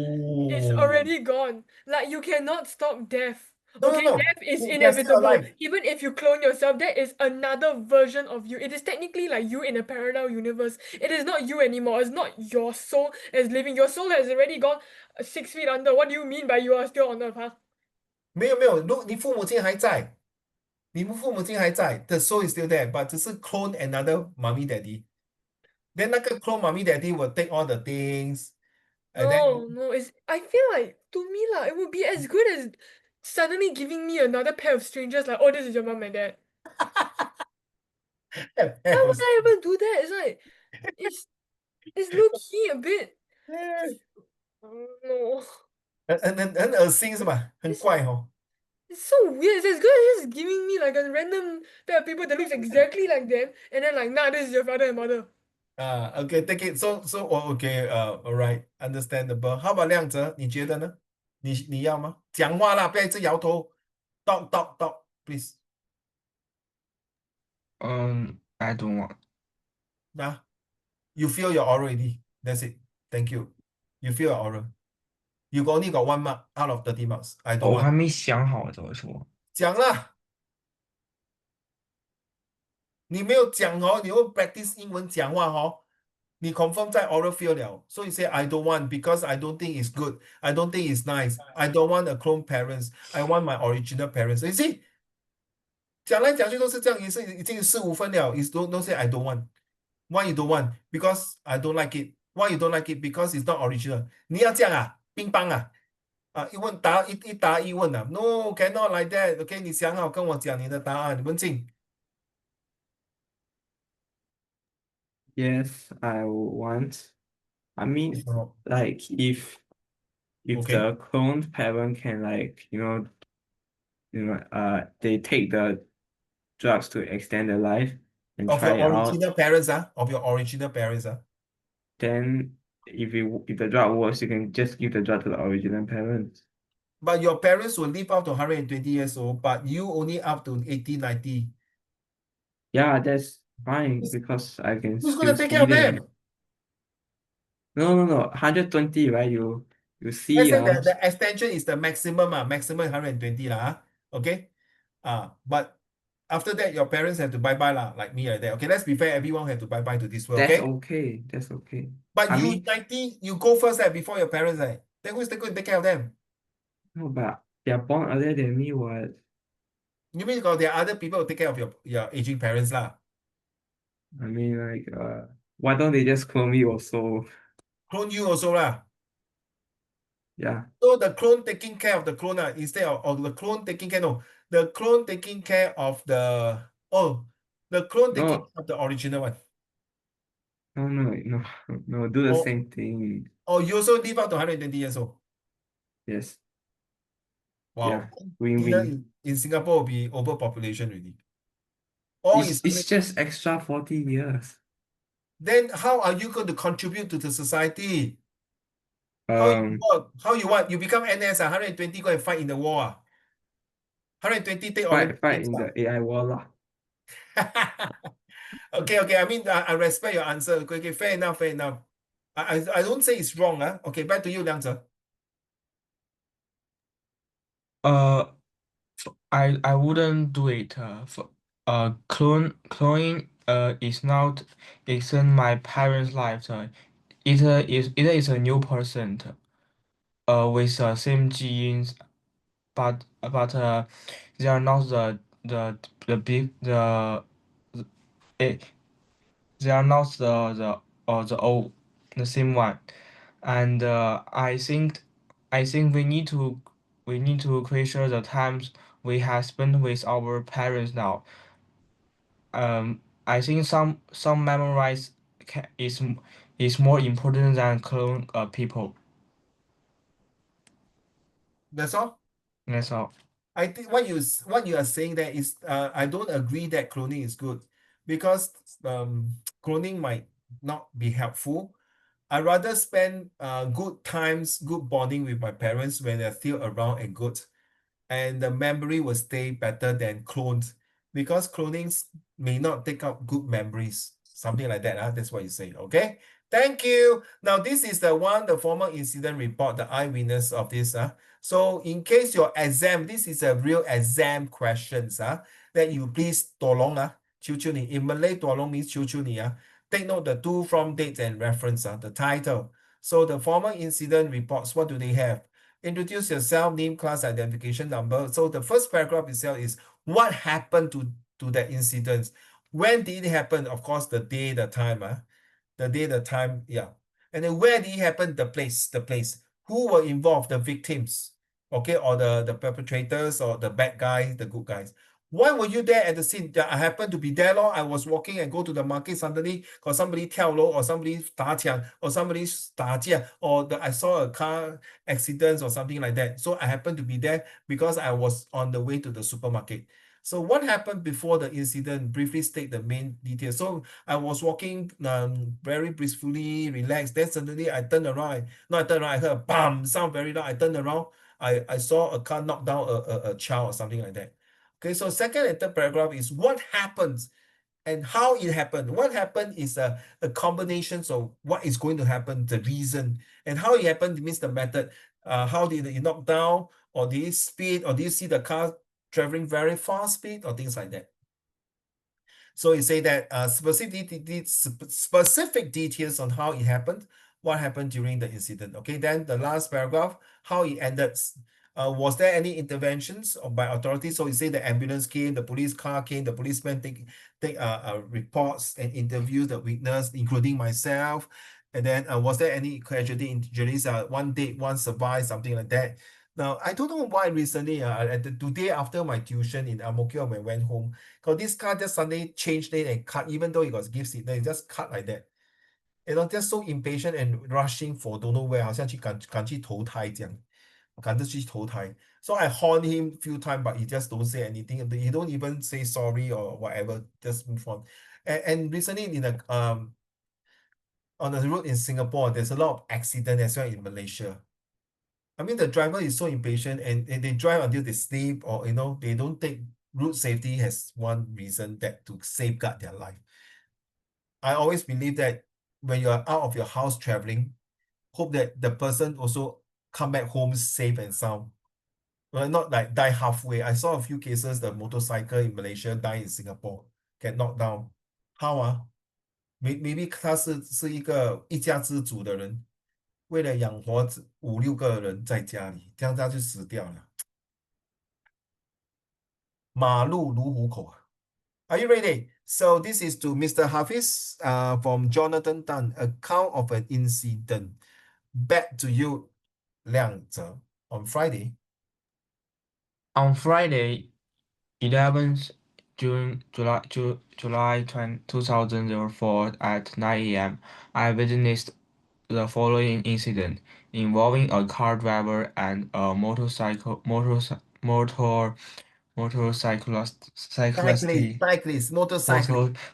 is Oh, already gone. Like you cannot stop death. no, no, Okay, no. death is They're still inevitable. alive. Even if you clone yourself, that is another version of you. It is technically like you in a parallel universe. It is not you anymore. It's not your soul as living. Your soul has already gone 6 feet under. What do you mean by you are still on Earth, huh? 没有没有，你父母亲还在，你们父母亲还在，the soul is still there, but 只是 clone another mommy daddy. Then 那个 clone mommy daddy will take all the things, and then No, no, I feel like to me lah, it would be as good as suddenly giving me another pair of strangers like, oh, this is your mom and dad. Why would I ever do that? It's it's low key a bit. No, 很恶心是吧？很 it's 怪哦。it's so weird. It's as good as just giving me like a random pair of people that looks exactly like them, and then like, nah, this is your father and mother. Okay, take it. Okay, alright, understandable. How about 亮泽？你觉得呢？你要吗？讲话啦，不要一直摇头。Talk, talk, talk, please. I don't want. Nah, you feel your oral already. That's it. Thank you. You feel your oral. You only got 1 mark out of 30 marks. I don't 我还 want. 没想好怎么说。讲啦，你没有讲哦，你会 practice 英文讲话哦。你 confirm 在 oral fail 了，所以 say I don't want because I don't think it's good. I don't think it's nice. I don't want a clone parents. I want my original parents. You see?讲来讲去都是这样，也是已经4、5分了。Is don't say I don't want. Why you don't want? Because I don't like it. Why you don't like it? Because it's not original. 你要这样啊，乒乓啊，一问答一答一问啊。No, cannot like that. OK,你想好跟我讲你的答案，文静。Yes, I want. I 为 mean, 什么 like if ？OK,the cloned parent can they take the drugs to extend their life and of try your it out, original parents of your original parents then if the drug works, you can just give the drug to the original parents. But your parents will live up to 120 years old, but you only up to 80, 90. Yeah, that's fine Who's, because I can who's still gonna take care see of them? them. No, no, no. 120, right? You Let's see say the extension is the maximum, maximum 120 lah, okay? But after that, your parents have to bye-bye lah, like me like that. Okay, let's be fair, everyone have to bye-bye to this world, that's okay? okay. That's okay. But I you mean, 90, you go first before your parents, then who's going to take care of them? no, but they're born earlier than me. What? You mean there are other people who take care of your aging parents lah? I mean, like, why don't they just clone me also? Clone you also lah. Yeah. So the clone taking care of the clone instead of the clone taking care, no, the clone taking care of the clone taking No, care of the original one. no, no, no, no. Do the Or, same thing. or you also live up to 120 years old. Yes. Wow. Yeah. Win Dinner win. in Singapore will be overpopulation really. Or is It's just extra 40 years. then how are you going to contribute to the society? How you Um, work? How you what? You become NS 120 go and fight in the war 120 take fight Olympic fight Games in the AI war lah. Okay, okay. I mean, I respect your answer. Okay, okay, fair enough, fair enough. I don't say it's wrong. Okay, back to you, Liang Zhe. Uh, I wouldn't do it. Cloning is not extend my parents' life. Either is a new person with same genes, but they are not the big eh, they are not the old the same one. And I think we need to create the times we have spent with our parents now. I think some memorize is more important than clone people. That's all. That's all. I think what you are saying there is I don't agree that cloning is good because cloning might not be helpful. I rather spend good times, good bonding with my parents when they're still around and good, and the memory will stay better than clones because clonings may not take up good memories, something like that. That's what you say. Okay. Thank you. Now, this is the formal incident report, the eyewitness of this. So in case your exam, this is a real exam questions, that you please tolong, 求求你. In Malay, tolong means 求求你, Take note the to, from, dates, and reference, the title. So the formal incident reports, what do they have? Introduce yourself, name, class, identification number. So the first paragraph itself is what happened to that incident. When did it happen? Of course, the day, the time, the day, the time, yeah. And then where did it happen? The place, the place. Who were involved? The victims, okay, or the perpetrators, or the bad guys, the good guys. Why were you there at the scene? I happened to be there, lor. I was walking and go to the market, suddenly got somebody 跳楼, or somebody 打抢, or somebody 打架, or I saw a car accident or something like that. So I happened to be there because I was on the way to the supermarket. So what happened before the incident? Briefly state the main details. So I was walking very blissfully, relaxed. Then suddenly I turned around. I turned around, I heard a bam, sound very loud. I turned around. I saw a car knock down a child or something like that. Okay, so second and third paragraph is what happens and how it happened. What happened is a combination of what is going to happen, the reason, and how it happened means the method. How did it knock down, or did it speed, or do you see the car traveling very fast speed, or things like that. So you say that specific details on how it happened, what happened during the incident. Okay, then the last paragraph, how it ended. Was there any interventions by authorities? So you say the ambulance came, the police car came, the policemen take reports and interview the witness, including myself. And then was there any casualty injuries? One dead, one survived, something like that. Now, I don't know why recently, today after my tuition in Ang Mo Kio, when I went home, because this car just suddenly changed lane and cut, even though it got gift signal, it just cut like that. You know, just so impatient and rushing for don't know where, 好像去赶去投胎这样，赶着去投胎. So I horned him few times, but he just don't say anything. He don't even say sorry or whatever. Just move on. And recently on the road in Singapore, there's a lot of accident as well in Malaysia. I mean, the driver is so impatient and they drive until they sleep, or they don't take road safety as one reason that to safeguard their life. I always believe that when you are out of your house traveling, hope that the person also come back home safe and sound. Well, not like die halfway. I saw a few cases, the motorcycle in Malaysia die in Singapore, get knocked down. How? Maybe 他是一个一家之主的人，为了养活5、6个人在家里，这样他就死掉了。马路如虎口。Are you ready? So this is to Mr. Hafiz from Jonathan Tan, account of an incident. Back to you, Liang Zhe. On Friday. On Friday, 11th July 2004 at 9 a.m., I witnessed the following incident involving a car driver and a motorcyclist Motorcyclist.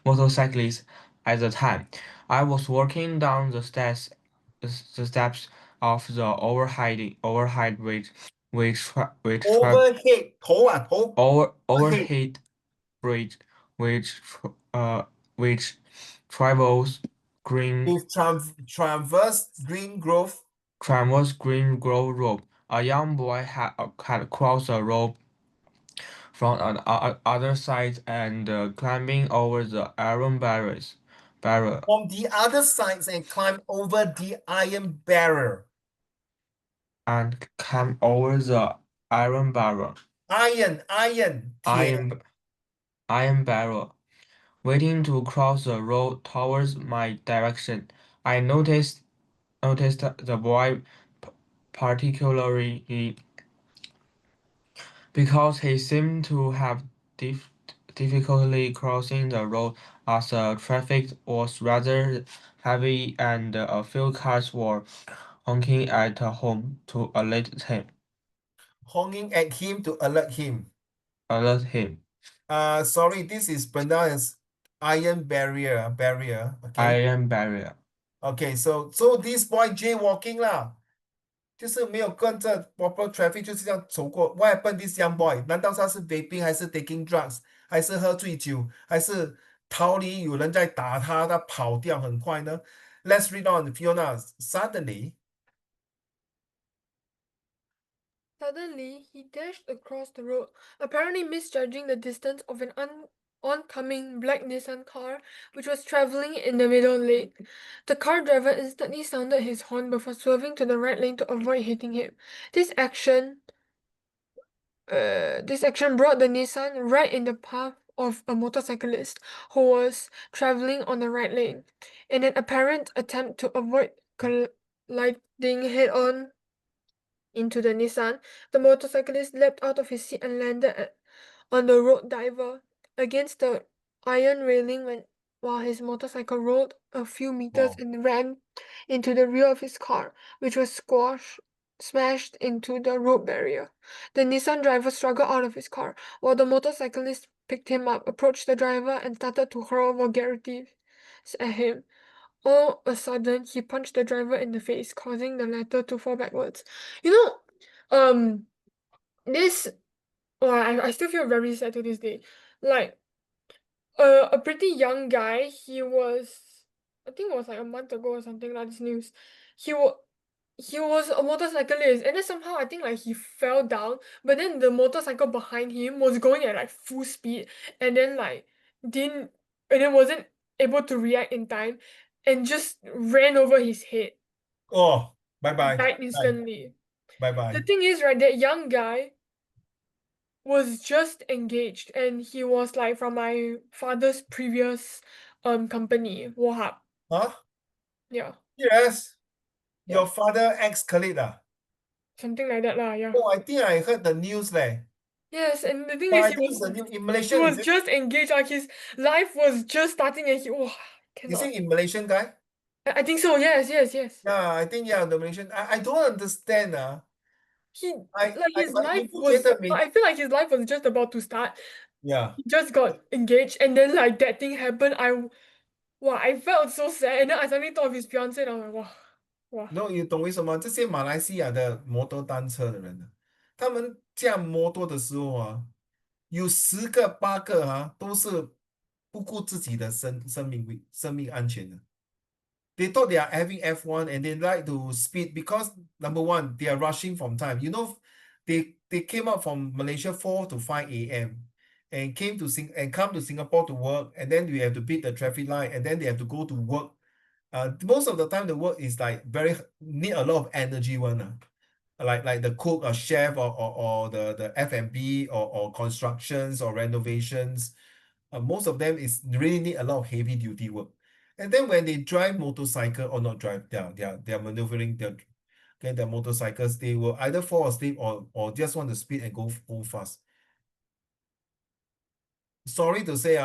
motorcyclist at the time. I was walking down the steps of the overhead bridge, Overhead. 头， overhead bridge, which uh which travels green With traverse Green Grove. traverse Green Grove Road. A young boy had crossed the road from the other side and climbing over the iron barrier On the other side and climb over the iron barrier. and climb over the iron barrier. Iron. Iron, iron barrier. Waiting to cross the road towards my direction, I noticed the boy particularly because he seemed to have difficulty crossing the road as the traffic was rather heavy and a few cars were honking at home to alert him. honking at him to alert him. Alert him. Sorry, this is pronounced as iron barrier. Okay. Iron barrier. Okay, so this boy jaywalking 啦，就是没有跟着 proper traffic，就是这样走过。What happened this young boy？难道他是 vaping 还是 taking drugs，还是喝醉酒，还是逃离？有人在打他，他跑掉很快呢？Let's read on, Fiona. Suddenly, he dashed across the road, apparently misjudging the distance of an oncoming black Nissan car, which was traveling in the middle lane. The car driver instantly sounded his horn before swerving to the right lane to avoid hitting him. This action brought the Nissan right in the path of a motorcyclist who was traveling on the right lane. In an apparent attempt to avoid colliding head-on into the Nissan, the motorcyclist leapt out of his seat and landed on the road diver against the iron railing while his motorcycle rolled a few meters Wow. and ran into the rear of his car, which was smashed into the road barrier. The Nissan driver struggled out of his car, while the motorcyclist picked him up, approached the driver, and started to hurl vulgarities at him. All of a sudden, he punched the driver in the face, causing the latter to fall backwards. You know, this, I still feel very sad to this day. Like, a pretty young guy, I think it was like a month ago or something like this news. He was a motorcyclist, and then somehow I think like he fell down, but then the motorcycle behind him was going at like full speed, and then like didn't, and then wasn't able to react in time, and just ran over his head. Oh, bye-bye. Died instantly. Bye-bye. The thing is, right, that young guy was just engaged, and he was like from my father's previous company, Wohab. Huh? Yeah, Yes. Your Yeah. father ex-colleague ah? something like that lah. Yeah. Oh, I think I heard the news leh. Yes, and the thing But is, I think it's the new in Malaysia, he is was it? just engaged. Like his life was just starting, and he Is cannot. it in Malaysian guy? I think so. Yes. Yeah, I think yeah, the Malaysian. I don't understand He I like his but life 你不觉was.得每 I feel like his life was just about to start. yeah He just got engaged, and then like that thing happened. I felt so sad, and then I suddenly thought of his fiance, and I was like, wow. no 你懂为什么这些马来西亚的摩托单车的人呢？他们驾摩托的时候有10个8个都是不顾自己的生命安全的。They thought they are having F1 and they like to speed because number one, they are rushing from time. You know, they came out from Malaysia 4 to 5 a.m. and come to Singapore to work, and then we have to beat the traffic light, and then they have to go to work. Most of the time the work is like need a lot of energy one. Like the cook or chef or the F&B or constructions or renovations. Most of them is really need a lot of heavy duty work. And then when they drive motorcycle or not drive, they're maneuvering their motorcycles, they will either fall asleep or just want to speed and go fast. Sorry to say,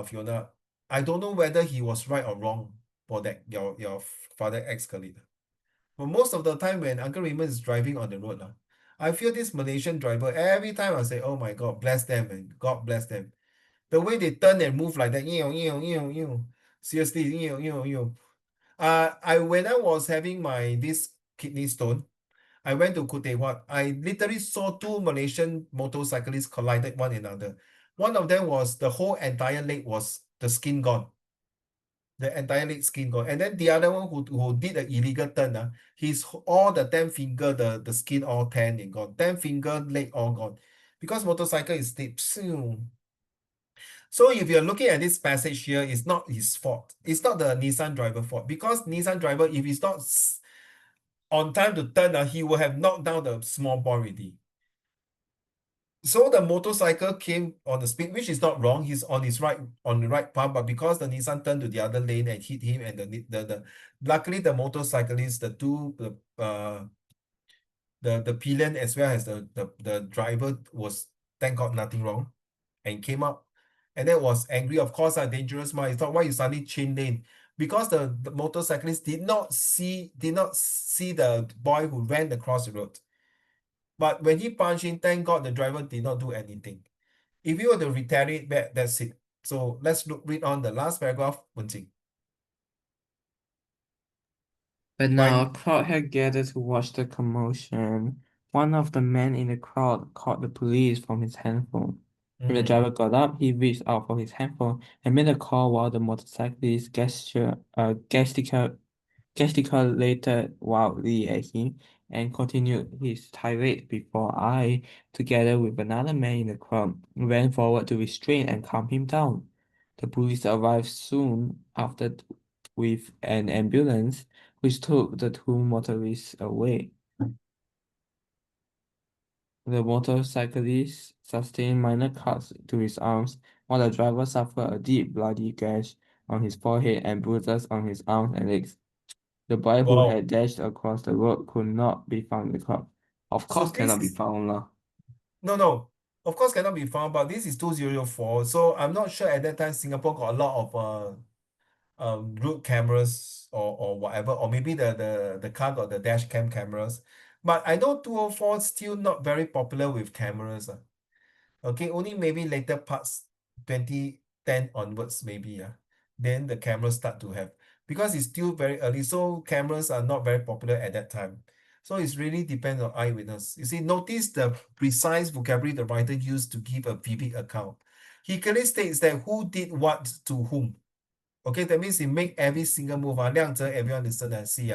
Fiona, I don't know whether he was right or wrong for that your father ex-colleague. But most of the time when Uncle Raymond is driving on the road, I feel this Malaysian driver, every time I say, oh my God, bless them and God bless them. The way they turn and move like that, seriously, when I was having this kidney stone, I went to Khoo Teck I literally saw two Malaysian motorcyclists collided one another. One of them was the whole entire leg was the skin gone. The entire leg skin gone. And then the other one who did the illegal turn, his all the 10 finger, the skin all tan and gone. 10 finger, leg all gone. Because motorcycle is steep. So if you're looking at this passage here, it's not his fault. It's not the Nissan driver fault. Because Nissan driver, if he's not on time to turn, he will have knocked down the small boy already. So the motorcycle came on the speed, which is not wrong. He's on the right path, but because the Nissan turned to the other lane and hit him, and luckily the motorcyclist, the pillion as well as the driver was, thank God, nothing wrong, and came up, and then was angry. Of course, dangerous. He thought, why you suddenly chain lane? Because the motorcyclist did not see the boy who ran across the road. But when he punched in, thank God the driver did not do anything. If you were to retaliate back, that's it. So let's read on the last paragraph, Wenjing. But By now a crowd had gathered to watch the commotion. One of the men in the crowd called the police from his handphone. When the driver got up, he reached out for his handphone and made a call while the motorcyclist gesticulated wildly at him and continued his tirade before I, together with another man in the crowd, ran forward to restrain and calm him down. The police arrived soon after with an ambulance, which took the two motorists away. The motorcyclist sustained minor cuts to his arms, while the driver suffered a deep bloody gash on his forehead and bruises on his arms and legs. The boy who wow. had dashed across the road could not be found in the crowd. Of So course, this cannot be is found lah. no. Of course cannot be found, but this is 2004. So I'm not sure at that time Singapore got a lot of road cameras or whatever, or maybe the car got the dash cam cameras. But I know 204 still not very popular with cameras. Okay, only maybe later parts 2010 onwards, maybe, yeah. Then the cameras start to have, because it's still very early, so cameras are not very popular at that time. So it's really depends on eyewitness. You see, notice the precise vocabulary the writer used to give a vivid account. He clearly states that who did what to whom. Okay, that means he make every single move. 亮着 everyone listen and see.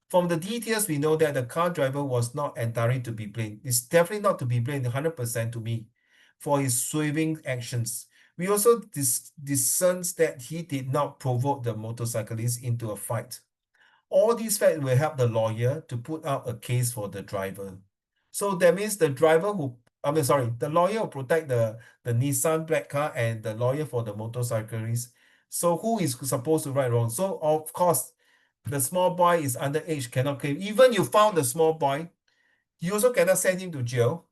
From the details, we know that the car driver was not entirely to be blamed. It's definitely not to be blamed 100% to me for his swerving actions. We also discerns that he did not provoke the motorcyclist into a fight. All these facts will help the lawyer to put out a case for the driver. So that means the driver who, the lawyer will protect the Nissan black car and the lawyer for the motorcyclist. So who is supposed to right wrong? So of course, the small boy is underage, cannot claim. Even you found the small boy, you also cannot send him to jail.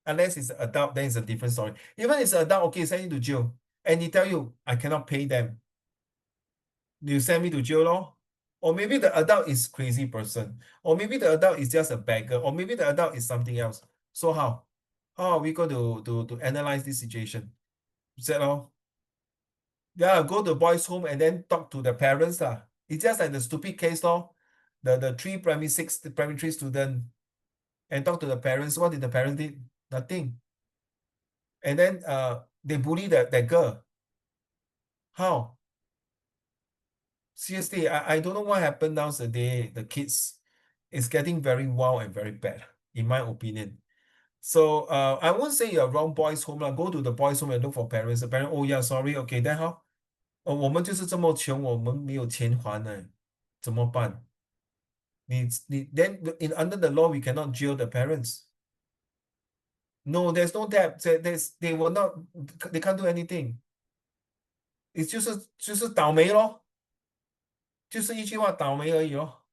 Unless it's an adult, then it's a different story. Even it's an adult, okay, send him to jail. And he tell you, I cannot pay them. You send me to jail, lor. Or maybe the adult is crazy person. Or maybe the adult is just a beggar. Or maybe the adult is something else. So how? How are we going to analyze this situation? Is that all? Yeah, go to boys' home and then talk to the parents. It's just like the stupid case, lor. The three primary three student and talk to the parents. What did the parents did? Nothing. And then they bully that girl. How? Seriously, I don't know what happened nowadays. The kids is getting very wild and very bad, in my opinion. So I won't say you're wrong boys' home. Go to the boys' home and look for parents. The parent, oh yeah, sorry, okay, then how? 我们就是这么穷，我们没有钱还呢，怎么办？你 then in under the law we cannot jail the parents. No, there's no debt. They will not. They can't do anything. It's 就是倒霉咯，就是一句话倒霉而已咯。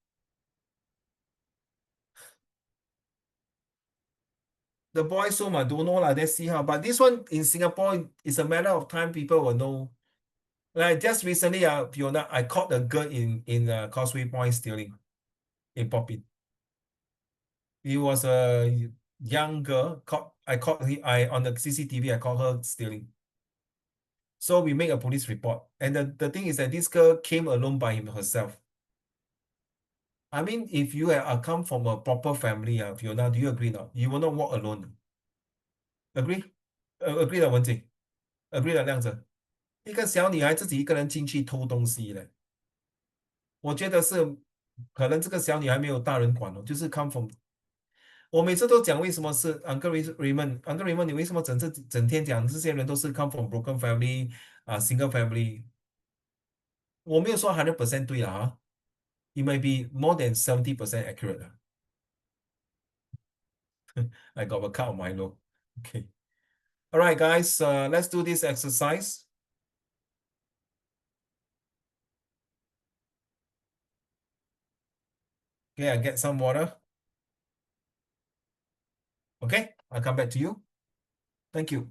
The boys home I don't know lah. Let's see how. But this one in Singapore is a matter of time. People will know. Like just recently, Fiona, I caught a girl in Causeway Point stealing in Poppin. It was a young girl. I caught I on the CCTV. I caught her stealing. So we make a police report. And the thing is that this girl came alone by herself. I mean, if you have come from a proper family, Fiona, do you agree now? You will not walk alone. Agree? Agree 的文静 agree 的亮子。一个小女孩自己一个人进去偷东西嘞，我觉得是可能这个小女孩没有大人管哦，就是 come from。我每次都讲为什么是 Uncle Raymond，Uncle Raymond，你为什么整天讲这些人都是 come from broken family single family？我没有说100% 对了，it may be more than 70% accurate I got a cut of Milo. Okay. All right, guys, let's do this exercise. Okay, I get some water. Okay, I'll come back to you. Thank you.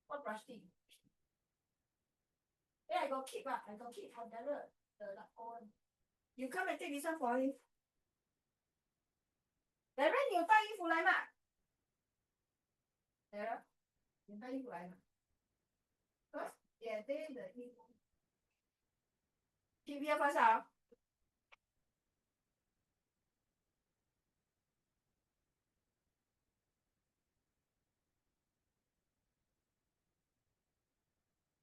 What brush teeth? Yeah, I got keep I got keep for the on. You come and take this one for him. 来人，你有带衣服来吗？来了，你带衣服来吗？也对的衣服。Keep here first 啊。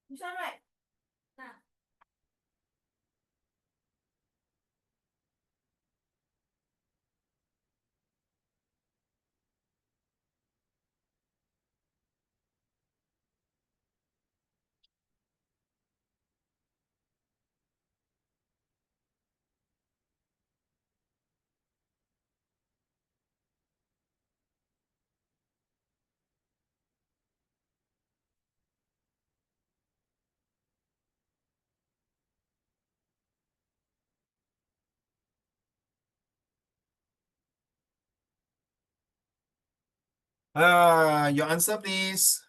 你上来，那。Your answer, please.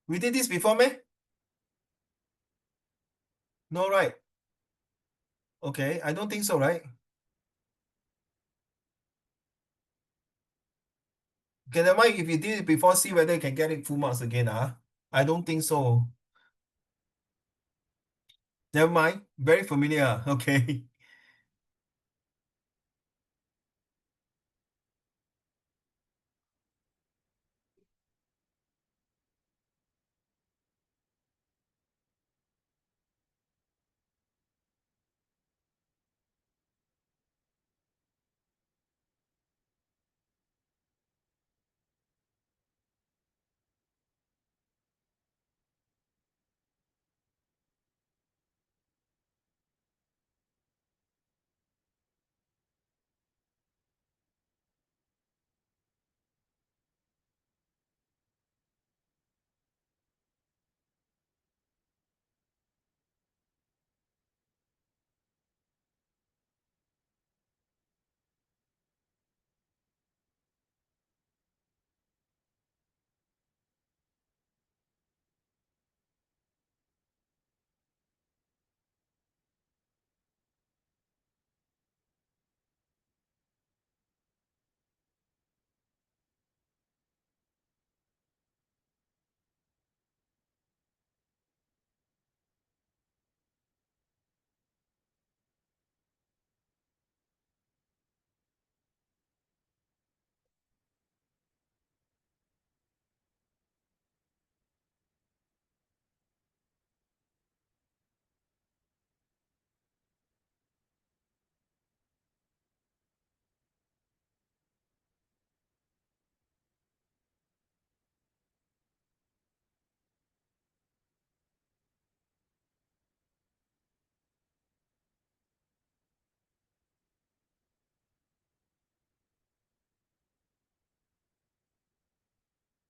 We did this before, me? No, right? Okay, I don't think so, right? Okay, never mind. If you did it before, see whether you can get it full marks again. I don't think so. Never mind. Very familiar. Okay.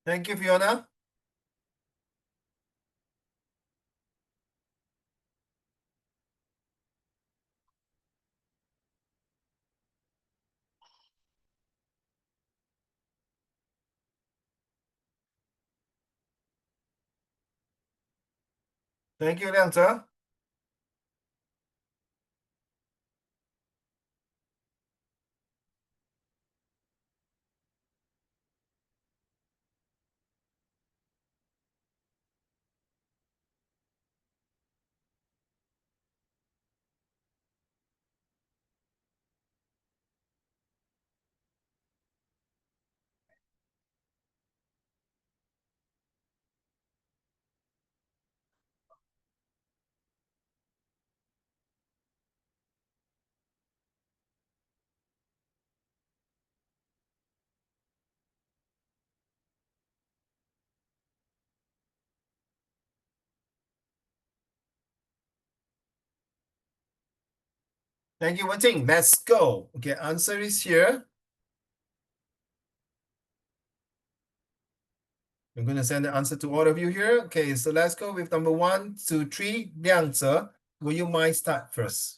Thank you, Fiona. Thank you, Liang Zhe. Thank you, Wenting. Let's go. Okay, answer is here. I'm going to send the answer to all of you here. Okay, so let's go with number 1, 2, 3. Liang Ze, will you mind start first?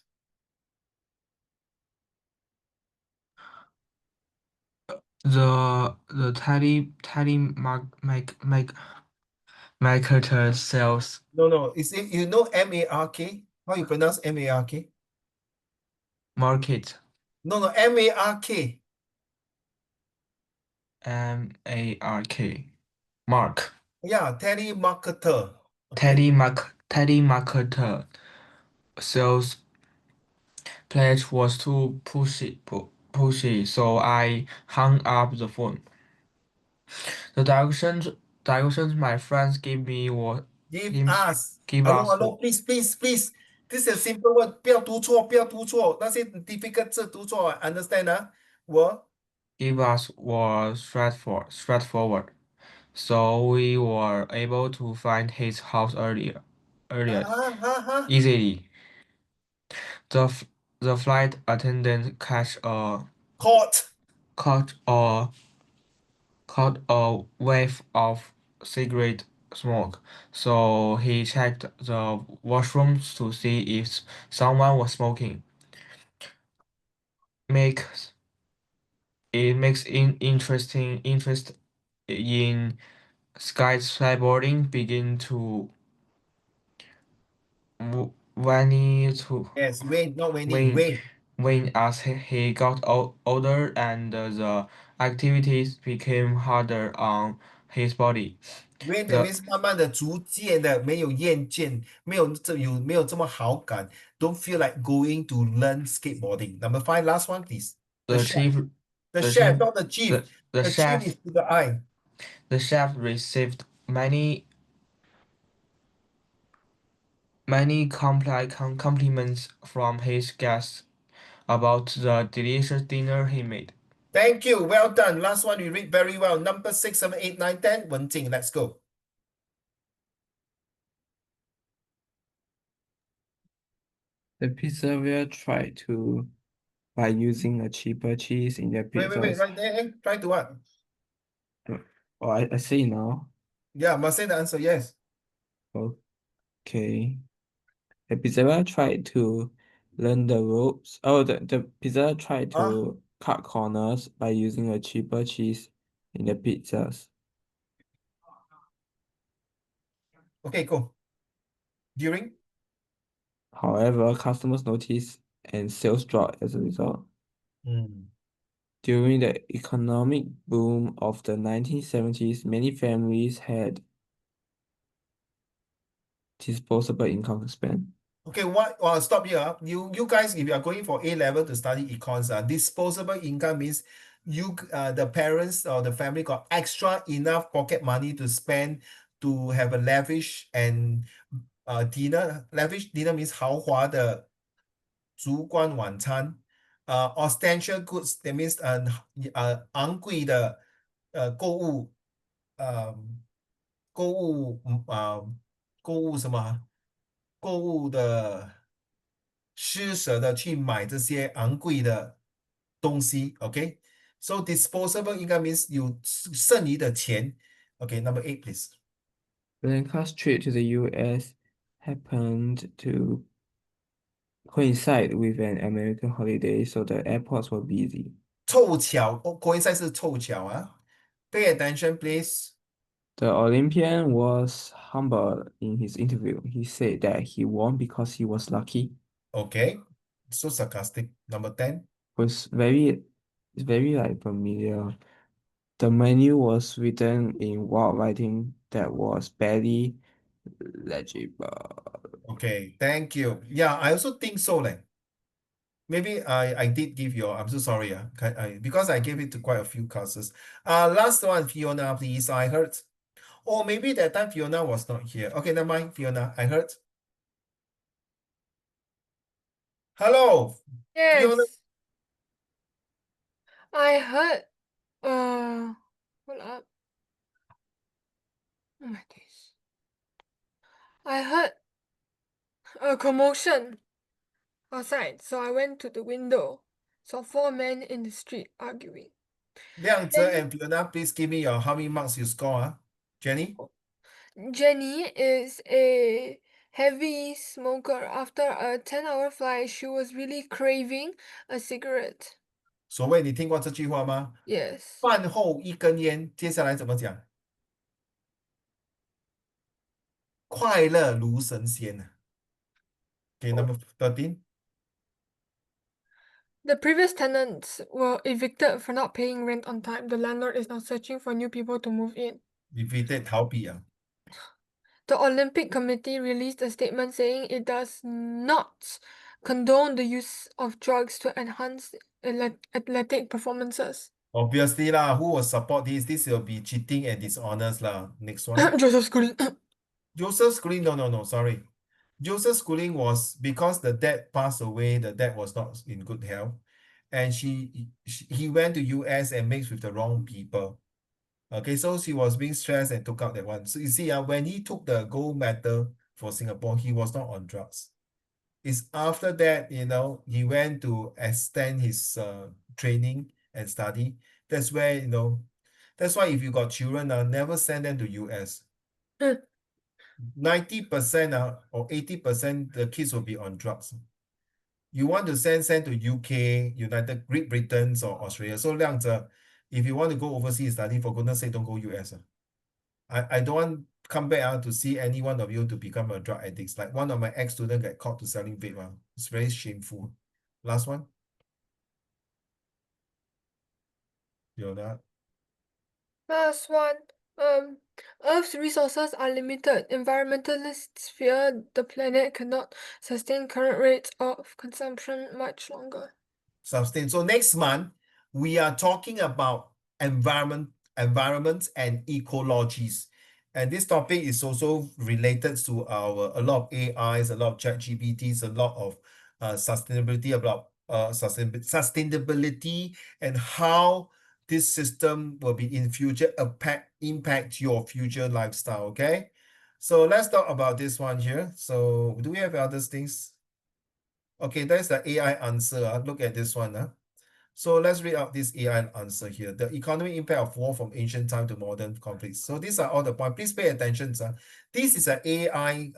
The tiny marketer sells No. Is it you know M-A-R-K? How you pronounce M-A-R-K? market No, M-A-R-K. MARK mark Yeah, telemarketer. Okay. teddy marketer sales pledge was too pushy, so I hung up the phone. The directions my friends gave me was Give give us. give Hello, us hello, please. This is a simple word. 不要读错。那些 difficult 字读错 understand 啊？我 give us was straightforward, so we were able to find his house earlier ha. easily. The f- the flight attendant Caught. caught a wave of cigarette smoke, so he checked the washrooms to see if someone was smoking. Makes it makes interest in skydiving begin to Yes, Wayne, not Wayne. wane Wayne. wane as he got older and the activities became harder on his body. Wayne that The means 慢慢的、逐渐的没有厌倦，没有这么好感。Don't feel like going to learn skateboarding. Number 5, last one, please. The the chef. chief The the chef, chief not the chief. the The chief is chef to the eye. the chef received many compliments from his guests about the delicious dinner he made. Thank you. Well done. Last one, you read very well. Number 6, 7, 8, 9, 10. Wenting, let's go. The pizzeria tried to by using a cheaper cheese in their Wait. pizzas. Right there. Try to what? Oh, I see now. Yeah, must say the answer. Yes. Okay. The pizzeria tried to learn the ropes. Oh, the pizza tried Ah, to cut corners by using a cheaper cheese in the pizzas. okay, go. During? However, customers noticed and sales dropped as a result. Hmm. During the economic boom of the 1970s, many families had disposable income to spend. Okay, what? Stop here. You guys, if you are going for A level to study econs, disposable income means the parents or the family got extra enough pocket money to spend to have a lavish and dinner. Lavish dinner means 豪华的烛光晚餐。Ostentatious goods that means 昂贵的呃购物购物什么啊购物的施舍的去买这些昂贵的东西，OK？So disposable income means 有剩余的钱。Okay, number 8, please. Blanca's trip to the US happened to coincide with an American holiday, so the airports were busy. coincide 是凑巧啊。Pay attention, please. The Olympian was humble in his interview. He said that he won because he was lucky. Okay, so sarcastic. Number 10. Was very, it's very like familiar. The menu was written in wild writing that was barely legible. Okay, thank you. Yeah, I also think so. Maybe I did give you. I'm so sorry. Because I gave it to quite a few classes. Last one, Fiona, please. I heard. Oh, maybe that time Fiona was not here. Okay, never mind, Fiona. I heard. Hello, Fiona. Yes, I heard. Hold up. Oh my days. I heard a commotion. outside, so I went to the window. Saw 4 men in the street arguing. 亮泽 Jenny- and Fiona, please give me your how many marks you score, Jenny? Jenny is a heavy smoker. After a 10-hour flight, she was really craving a cigarette. 所谓你听过这句话吗？ Yes. 饭后一根烟，接下来怎么讲？快乐如神仙啊。Okay, number 13. The previous tenants were evicted for not paying rent on time. The landlord is now searching for new people to move in. Defeated 逃避啊。 The Olympic Committee released a statement saying it does not condone the use of drugs to enhance athletic performances. Obviously lah, who will support this? This will be cheating and dishonest lah. Next one. Joseph Schooling. Joseph Schooling, no, sorry. Joseph Schooling was, because the dad passed away, the dad was not in good health. And he went to US and mixed with the wrong people. Okay, so she was being stressed and took out that one. So you see, when he took the gold medal for Singapore, he was not on drugs. It's after that, he went to extend his training and study. That's where, that's why if you got children, never send them to US. 90% or 80% the kids will be on drugs. You want to send to UK, United Great Britain or Australia. So 亮着, if you want to go overseas study, for goodness sake, don't go US. I don't want come back to see any one of you to become a drug addict. Like one of my ex-students get caught to selling vape. It's very shameful. Last one. Fiona. Last one. Earth's resources are limited. Environmentalists fear the planet cannot sustain current rates of consumption much longer. Sustain. So next month, we are talking about environments and ecologies. And this topic is also related to a lot of AIs, a lot of chat GPTs, a lot of sustainability, about sustainability and how this system will be in future impact your future lifestyle. Okay. So let's talk about this one here. So do we have other things? Okay, that's the AI answer. Look at this one. So let's read out this AI answer here. The economic impact of war from ancient time to modern conflicts. So these are all the points. Please pay attention, sir. This is an AI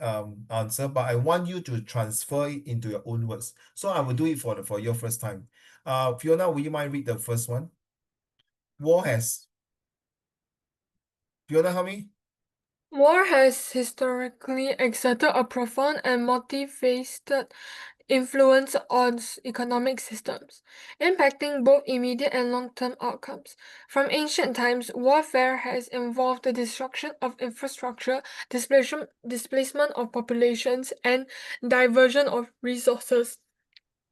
answer, but I want you to transfer it into your own words. So I will do it for your first time. Fiona, will you mind read the first one? Fiona, help me. War has historically exerted a profound and multifaceted influence on economic systems, impacting both immediate and long-term outcomes. From ancient times, warfare has involved the destruction of infrastructure, displacement of populations, and diversion of resources,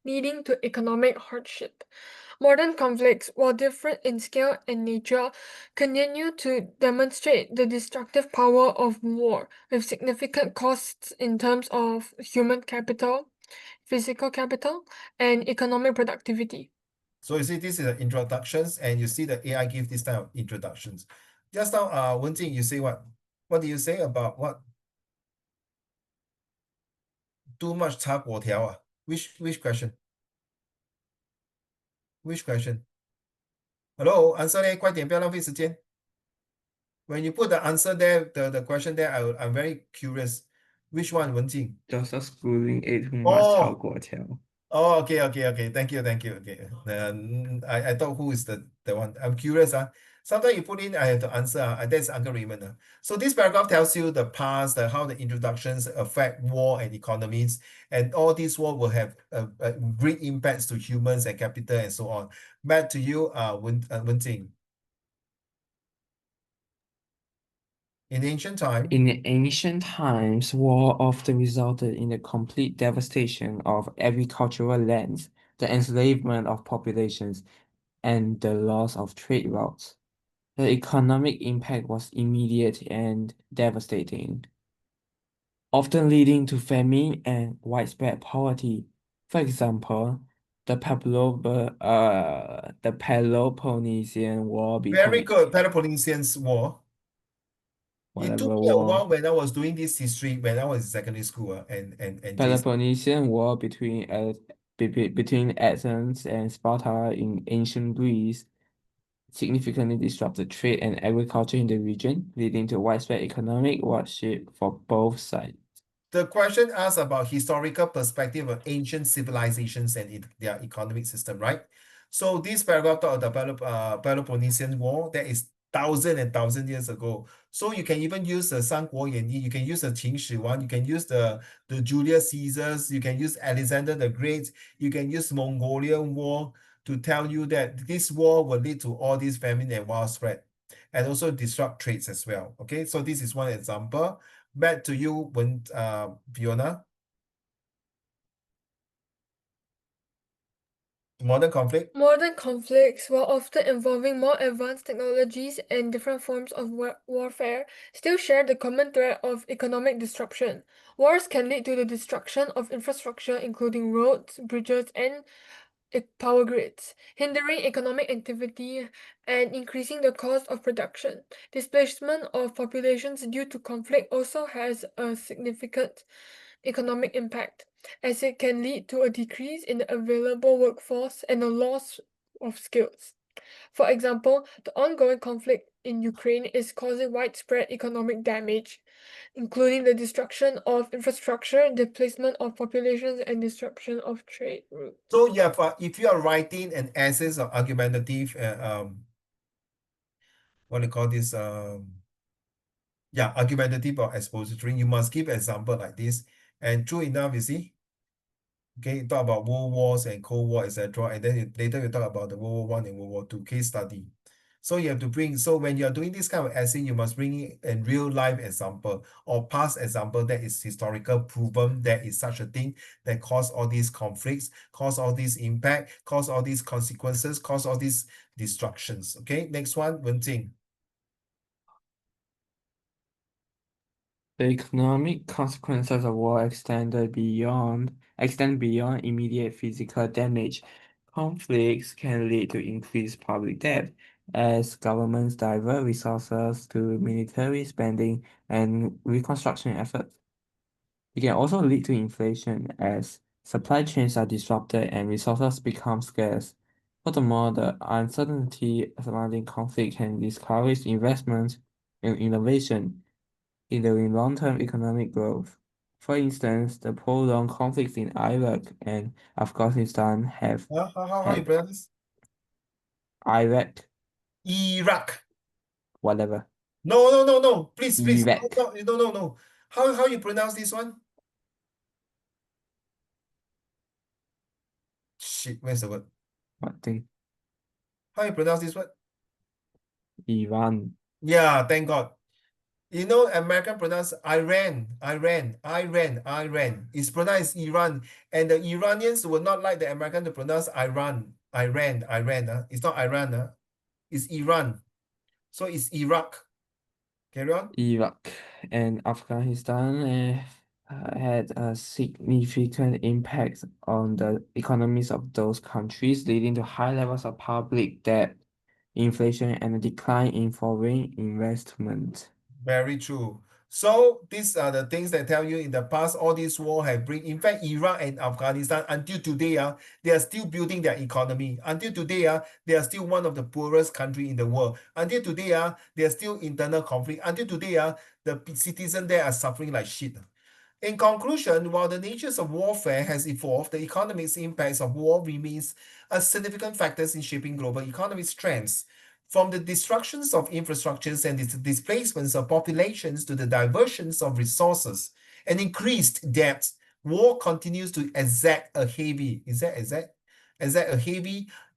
leading to economic hardship. Modern conflicts, while different in scale and nature, continue to demonstrate the destructive power of war, with significant costs in terms of human capital, physical capital, and economic productivity. So you see, this is the introductions, and you see the AI give this type of introductions. Just now, Wenjing, you say what? What do you say about what? Too much 炒粿条? Which question? Which question? Hello, answer 咧，快点，不要浪费时间。When you put the answer there, the question there, I'm very curious. Which one, Wenjing? Joseph Schooling ate too much 炒粿条. Oh, okay. Thank you. Okay. I thought who is the one. I'm curious. Sometimes you put in, I have to answer. That's Uncle Raymond. So this paragraph tells you the past, how the introductions affect war and economies, and all these war will have great impacts to humans and capital and so on. Back to you, Wenjing. In ancient times, war often resulted in the complete devastation of agricultural lands, the enslavement of populations, and the loss of trade routes. The economic impact was immediate and devastating, often leading to famine and widespread poverty. For example, the Peloponnesian War very became good, Peloponnesian War. It took whatever me a war. while when I was doing this history when I was in secondary school and JC. Peloponnesian War between Athens and Sparta in ancient Greece significantly disrupted trade and agriculture in the region, leading to widespread economic hardship for both sides. The question asks about historical perspective of ancient civilizations and their economic system, right? So this paragraph talk about the Peloponnesian War that is thousand and thousand years ago. So you can even use the 三国演义, you can use the 秦始皇, you can use the Julius Caesars, you can use Alexander the Great, you can use Mongolian War to tell you that this war will lead to all this famine and widespread and also disrupt trades as well. Okay, so this is one example. Back to you, Fiona. Modern conflict. Modern conflicts, while often involving more advanced technologies and different forms of warfare, still share the common thread of economic disruption. Wars can lead to the destruction of infrastructure, including roads, bridges, and power grids, hindering economic activity and increasing the cost of production. Displacement of populations due to conflict also has a significant economic impact, as it can lead to a decrease in the available workforce and a loss of skills. For example, the ongoing conflict in Ukraine is causing widespread economic damage, including the destruction of infrastructure, displacement of populations, and disruption of trade routes. So if you are writing an essay or argumentative, what do you call this? Argumentative or expository, you must give example like this. And true enough, you see, okay, talk about world wars and Cold War, etc. And then later you talk about the World War I and World War II case study. So you have to bring, so when you're doing this kind of essay, you must bring in a real life example or past example that is historical proven that is such a thing that caused all these conflicts, cause all this impact, cause all these consequences, cause all these destructions. Okay, next one, Wenjing. The economic consequences of war extend beyond immediate physical damage. Conflicts can lead to increased public debt as governments divert resources to military spending and reconstruction efforts. It can also lead to inflation as supply chains are disrupted and resources become scarce. Furthermore, the uncertainty surrounding conflict can discourage investment and innovation, hindering long-term economic growth. For instance, the prolonged conflicts in Iraq and Afghanistan have How you pronounce this? Iraq, Iraq. whatever. No. Please. Iraq. No. How you pronounce this one? Shit, where's the word? What thing? How you pronounce this word? Iran. Yeah, thank God. You know, American pronounce Iran. It's pronounced Iran. And the Iranians would not like the American to pronounce Iran. It's not Iran. It's Iran. So it's Iraq. Carry on. Iraq and Afghanistan had a significant impact on the economies of those countries, leading to high levels of public debt, inflation, and a decline in foreign investment. Very true. So these are the things that tell you in the past, all these war have bring. In fact, Iraq and Afghanistan, until today, they are still building their economy. Until today, they are still one of the poorest country in the world. Until today, they are still internal conflict. Until today, the citizens there are suffering like shit. In conclusion, while the natures of warfare has evolved, the economic impacts of war remains a significant factors in shaping global economic trends. From the destructions of infrastructures and the displacements of populations to the diversions of resources and increased debt, war continues to exact a heavy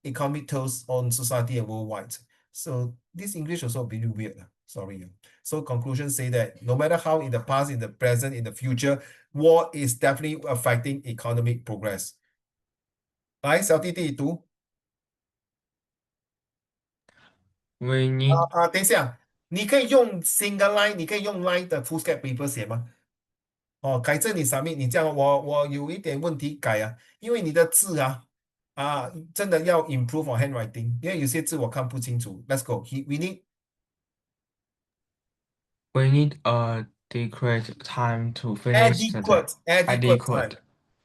economic toll on society and worldwide. So this English also very weird. Sorry. So conclusions say that no matter how in the past, in the present, in the future, war is definitely affecting economic progress. 来，小弟弟读。等一下，你可以用 single line，你可以用 line 的 full step paper 写吗？改正你 submit，你这样我有一点问题改啊，因为你的字真的要 improve on handwriting，因为有些字我看不清楚。Let's go. We need We need adequate time to finish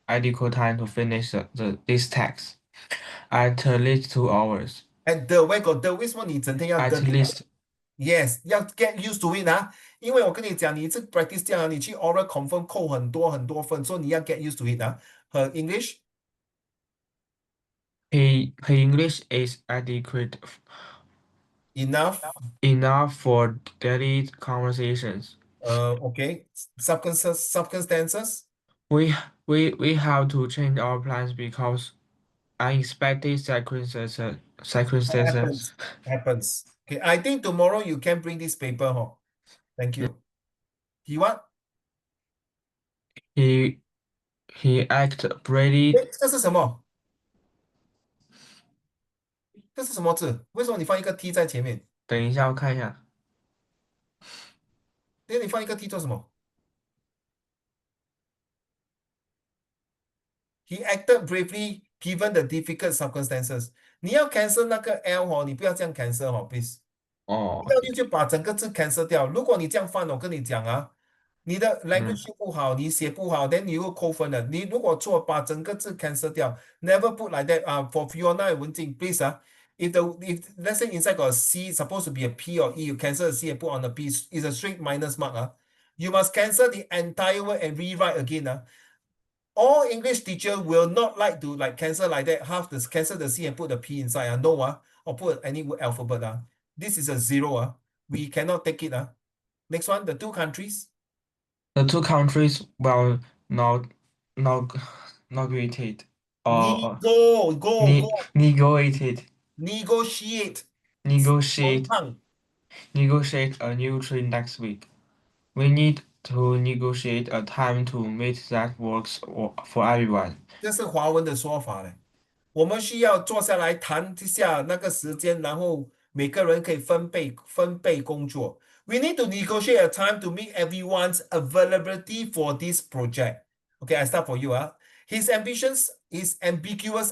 adequate time to finish this text. At least 2 hours. At the where got the 为什么你整天要 At 的 least Yes, 要 get used to it 啊，因为我跟你讲，你一直 practice 这样啊，你去 oral confirm 扣很多很多分，所以你要 get used to it 啊。和 English he English is adequate enough. enough for daily conversations. Okay. Circumstances. We have to change our plans because unexpected circumstances. Happens. Okay. I think tomorrow you can bring this paper, huh? Thank you. He what? He act pretty. 这是什么？这是什么字？为什么你放一个 T 在前面？等一下，我看一下。那你放一个 T 做什么？ He acted bravely given the difficult circumstances. 你要 cancel 那个 L 哦，你不要这样 cancel 哦，please。哦，要你就把整个字 cancel 掉。如果你这样犯，我跟你讲啊，你的 language 不好，你写不好，then 你又扣分了。你如果错，把整个字 cancel 掉，never put like that 啊。For Fiona 文静 please 啊，if let's say inside got a C supposed to be a P or E, you cancel the C and put on the P, is a straight minus mark 啊。You must cancel the entire word and rewrite again 啊。All English teacher will not like to like cancel like that, half the cancel the C and put the P inside. No, or put any alphabet. This is a zero. We cannot take it. Next one, the two countries. The two countries will not negotiate or negotiate Negotiate. negotiate a new trade next week. We need to negotiate a time to meet that works for everyone. 这是华文的说法嘞。我们需要坐下来谈一下那个时间，然后每个人可以分配工作。We need to negotiate a time to meet everyone's availability for this project. Okay, I start for you. His ambiguous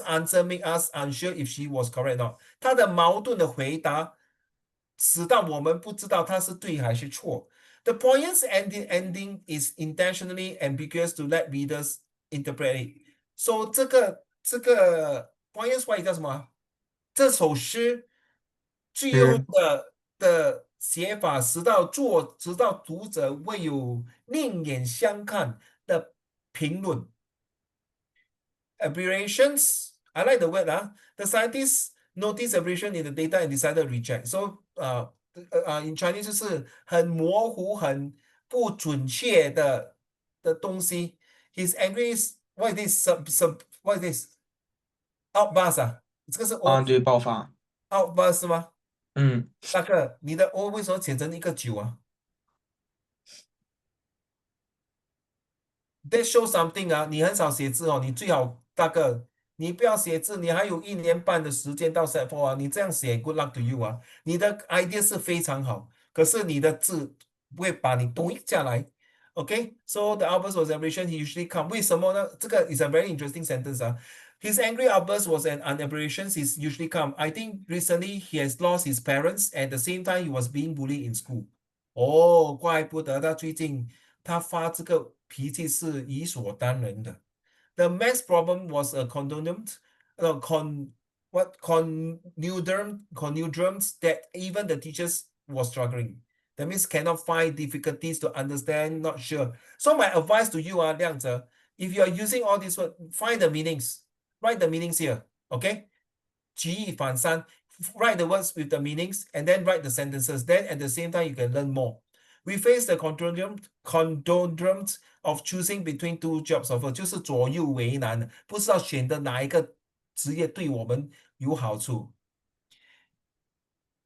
answer make us unsure if she was correct or not. 他的矛盾的回答使到我们不知道他是对还是错。The poem's ending is intentionally ambiguous to let readers interpret it. So 这个 poem's why 叫什么？这首诗最后的写法，使到读者会有另眼相看的评论。Aberrations, I like the word. The scientists noticed aberration in the data and decided to reject. So in Chinese 就是很模糊、很不准确的东西。His angry is what is this what is this outburst 啊？这个是对，爆发。outburst 吗？嗯，那个你的 O 为什么写成一个9啊？That shows something 啊！你很少写字哦，你最好你不要写字，你还有1年半的时间到 Set4啊！你这样写 ，Good luck to you 啊！你的 idea 是非常好，可是你的字不会把你读下来。OK，so the outburst was aberration. He usually come. 为什么呢？这个 is a very interesting sentence 啊。His angry outburst was an aberration. He's usually come. I think recently he has lost his parents. At the same time, he was being bullied in school. 哦，怪不得他最近他发这个脾气是理所当然的。The math problem was a conundrums that even the teachers was struggling. That means cannot find difficulties to understand, not sure. So my advice to you, Liang Zhe, if you are using all these words, find the meanings. Write the meanings here. Okay? 举一反三, write the words with the meanings and then write the sentences. Then at the same time, you can learn more. We face the conundrums of choosing between two jobs offer, 就是左右为难，不知道选的哪一个职业对我们有好处。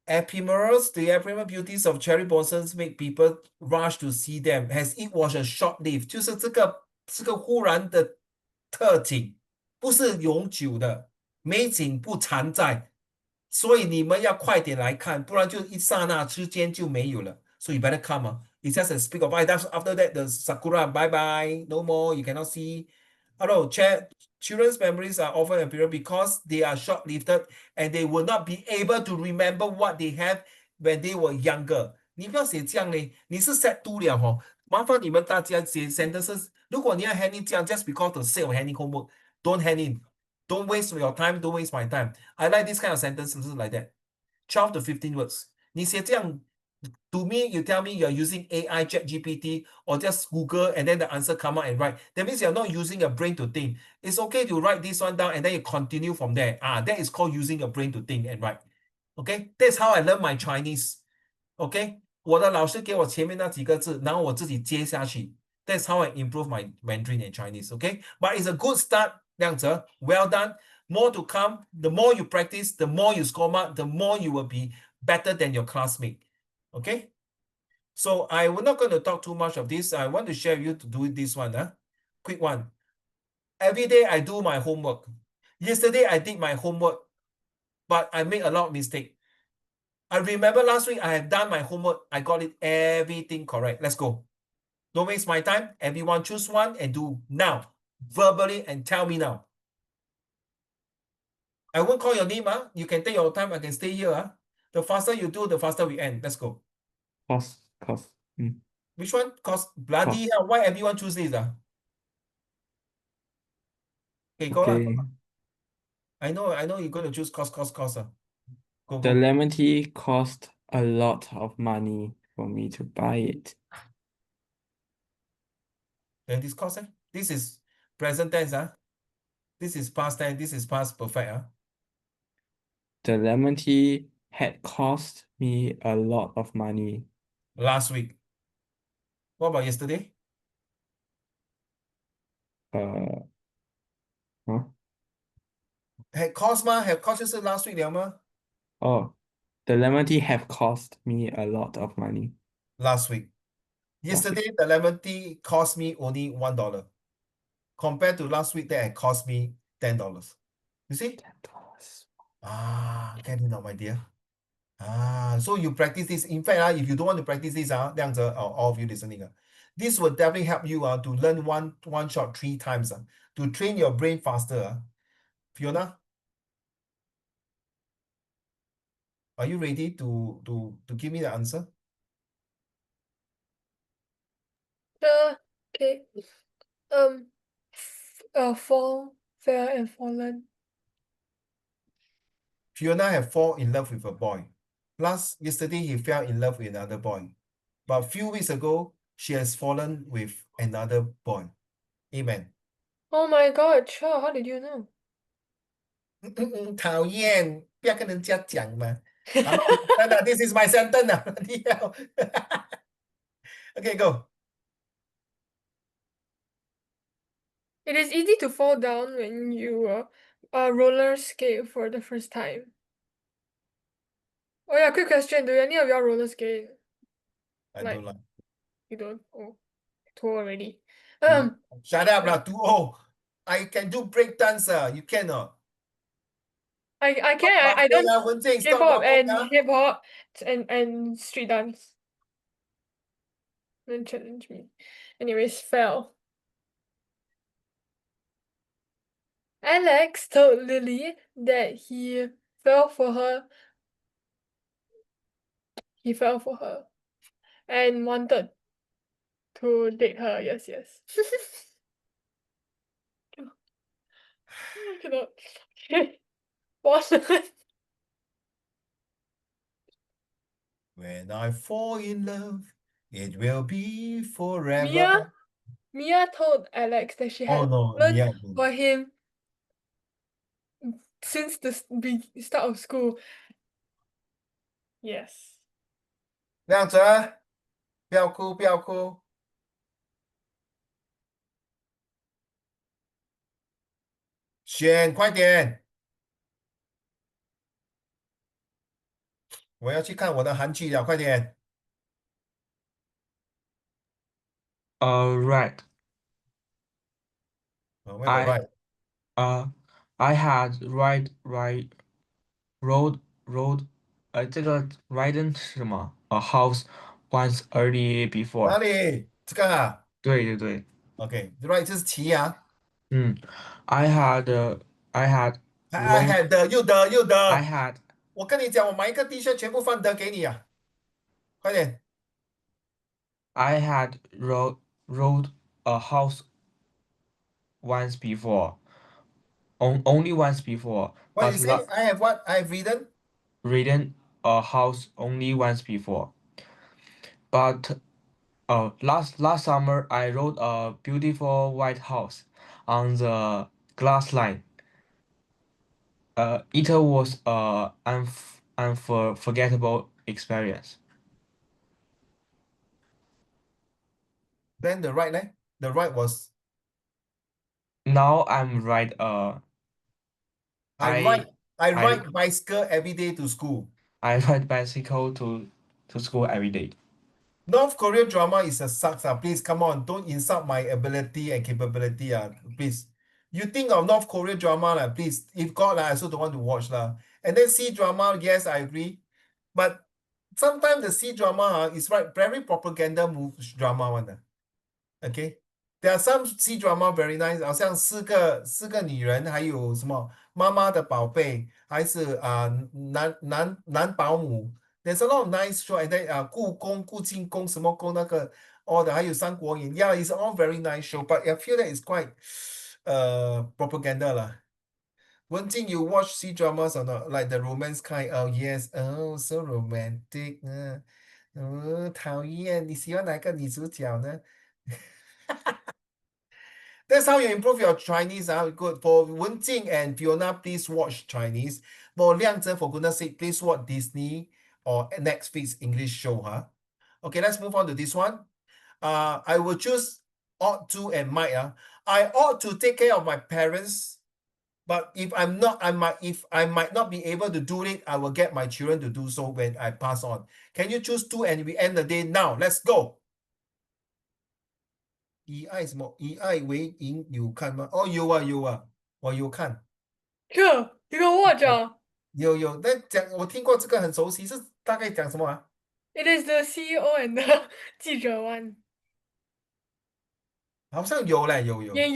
Ephemerals, the ephemeral beauties of cherry blossoms make people rush to see them, as it was a short-lived. 就是这个忽然的特景，不是永久的，美景不常在，所以你们要快点来看，不然就一刹那之间就没有了。So you better come. It's just a speak of bye. After that, the sakura, bye bye, no more. You cannot see. Hello, children's memories are often impaired because they are short-lived and they will not be able to remember what they have when they were younger. 你不要写这样嘞，你是 set 2了哦，麻烦你们大家写 sentences。如果你要 hand in 这样，just because the sake of handing homework, don't hand in, don't waste your time, don't waste my time. I like this kind of sentences like that, 12 to 15 words. 你写这样，to me, you tell me you're using AI, ChatGPT, or just Google, and then the answer come out and write. That means you're not using your brain to think. It's okay to write this one down and then you continue from there. That is called using your brain to think and write. Okay, that's how I learn my Chinese. OK，我的老师给我前面那几个字，然后我自己接下去。That's how I improve my Mandarin and Chinese. OK, but it's a good start. 亮泽，well done. More to come. The more you practice, the more you score mark, the more you will be better than your classmate. OK, so I will not going to talk too much of this. I want to share with you to do this one. Quick one. Every day I do my homework. Yesterday I did my homework, but I made a lot of mistake. I remember last week I have done my homework. I got it everything correct. Let's go. Don't waste my time. Everyone choose one and do now. Verbally and tell me now. I won't call your name. You can take your time. I can stay here. The faster you do, the faster we end. Let's go. Cost. Which one? Cause bloody hell. Why everyone choose this? Okay, go lah. Okay. I know you're going to choose cost. Go, The go. lemon tea cost a lot of money for me to buy it. Then this cost, this is present tense, This is past tense, this is past perfect, The lemon tea had cost me a lot of money. Last week. What about yesterday? Huh? Had cost 吗 Had cost 就是 last week 了吗 Oh, the lemon tea have cost me a lot of money. Last week. Yesterday, the lemon tea cost me only $1. Compared to last week, that had cost me $10. You see? $10. Get it now, my dear. So you practice this. In fact, if you don't want to practice this, all of you listening, this will definitely help you to learn one shot 3 times, to train your brain faster. Fiona, are you ready to give me the answer? Okay. Fall, fair, and fallen. Fiona had fall in love with a boy. Yesterday, he fell in love with another boy. But a few weeks ago, she has fallen with another boy. Amen. Oh my God, sure. How did you know? 讨厌，不要跟人家讲嘛。好，this is my sentence. Okay, go. It is easy to fall down when you roller skate for the first time. Oh yeah, quick question. Do any of y'all roller skate? I Like- don't like. You don't? Oh, two already. Shut up, lah. 2-0. I can do break dance. You cannot. I can. I don't Wen-Jing, hip stop hop laughing, and hip hop and street dance. Don't challenge me. Anyways, fell. Alex told Lily that he fell for her. He fell for her and wanted to date her. Yes. I cannot. What? When I fall in love, it will be forever. Mia told Alex that she Oh had no, fallen Mia. for him since the start of school. Yes. 亮泽，不要哭，不要哭。选，快点！我要去看我的韩剧了，快点。Right. Where the I right? I had road 这个 ridden 是什么？A house once early 哪 before。里？这个啊对对对， ？OK，right，这是题啊。嗯，I had I had I road had 的，又的，又 I 的。 had 我跟你讲，我买一个 T 恤全部放得给你啊！快点。I had rode a house once before, only once before, What you but say? I have what? I have ridden. ridden a house only once before. But last summer I rode a beautiful white house on the glass line. It was a unforgettable experience. Then the right leg. The right was Now I'm right. I ride. I I ride bicycle every day to school. I ride bicycle to school every day. North Korea drama is a sucks. Please come on, don't insult my ability and capability. Please. You think of North Korea drama, please. If God, I also don't want to watch. And then C drama, yes, I agree. But sometimes the C drama is right, very propaganda drama one. Okay, there are some C drama very nice，好像四个女人，还有什么妈妈的宝贝，还是男保姆。There's a lot of nice show and then 故宫、故清宫什么宫那个 all 的，还有三国演，Yeah, it's all very nice show, but I feel that it's quite propaganda 啦。文静, you watch C dramas or not? Like the romance kind? Oh yes, oh so romantic. 讨厌，你喜欢哪个女主角呢？That's how you improve your Chinese. Good. For Wenjing and Fiona, please watch Chinese. For Liang Zhe, for goodness sake, please watch Disney or Netflix English show. Okay, let's move on to this one. I will choose ought to and might. I ought to take care of my parents, but if I'm not, if I might not be able to do it, I will get my children to do so when I pass on. Can you choose two and we end the day now? Let's go. 以爱什么？以爱为营有看吗？哦，有啊，我有看，这个我着。有。那讲我听过这个很熟悉，是大概讲什么啊？It is the CEO and the 记者 one. 好像有嘞，有。女演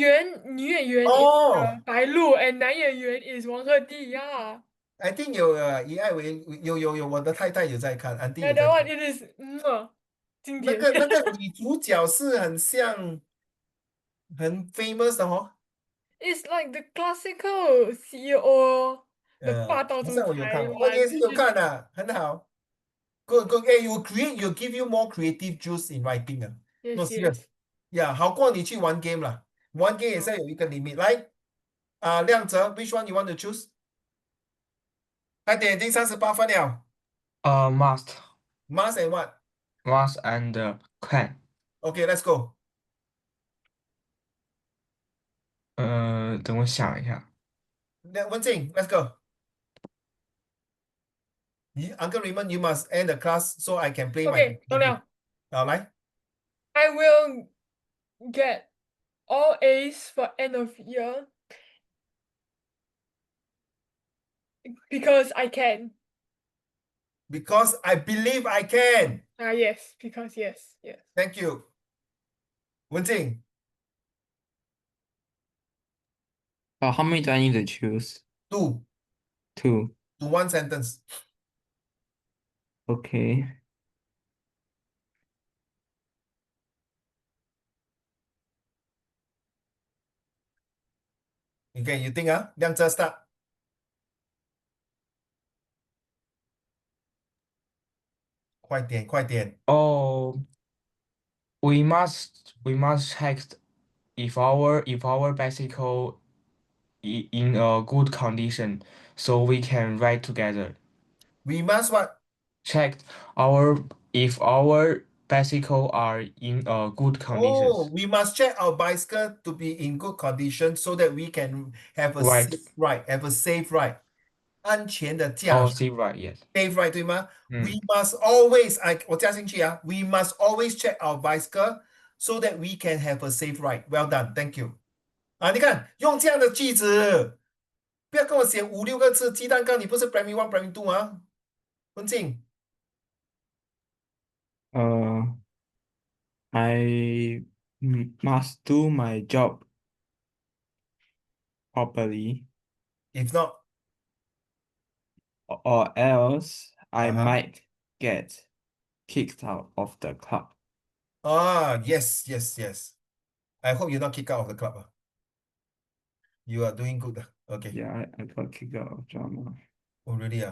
员 is 哦白鹿 and 男演员 is 王鹤棣 yeah.，I think 有以爱为有，我的太太有在看，安迪 Yeah, 有 that 在 one 看。it is 经典。那个女主角是很像很 famous 的哦，It's like the classical CEO, the 霸道好总裁像我有看过，哦，你 one. 也是有看的，很好。Good. Hey, you give you more creative juice in writing 啊。No Yes, serious. yes. Yeah, 好过你去玩 game 啦，玩 game 也是要有一个 limit。来，亮泽，which one you want to choose？快点，已经38分了。Must Must and what? and can. Okay, let's go. 等我想一下。文静，let's go. Uncle Raymond, you must end the class so I can play my Okay, 懂 game. 了。好，来 I will get all A's for end of year because I can. ，because I believe I can. Yes, because yes. Thank you. 文静 How many do I need to choose? ，do Two. one sentence. Okay. Okay, you think 亮泽 start. 快点。Oh, we must check if our bicycle in a good condition, so we can ride together. We must what? Check our if our bicycle are in a good Oh, conditions. we must check our bicycle to be in good condition so that we can have a Right. safe ride. Have a safe ride. 安全的驾 Oh, 驶 see, right, yes. safe ride 对吗？ 嗯 We must always 我加进去We must always check our bicycle so that we can have a safe ride. Well done, thank you. 你看用这样的句子，不要跟我写5、6个字鸡蛋糕，你不是 Primary One Primary Two 啊？文静 I must do my job properly, if not or else I uh-huh. might get kicked out of the club. Ah, yes, yes, yes. I hope you're not kicked out of the club. You are doing good. Okay. Yeah, I got kicked out of drama. Oh, really?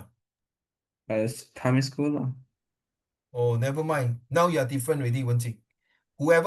As primary school. Oh, never mind. Now you are different already, Wenjing. Whoever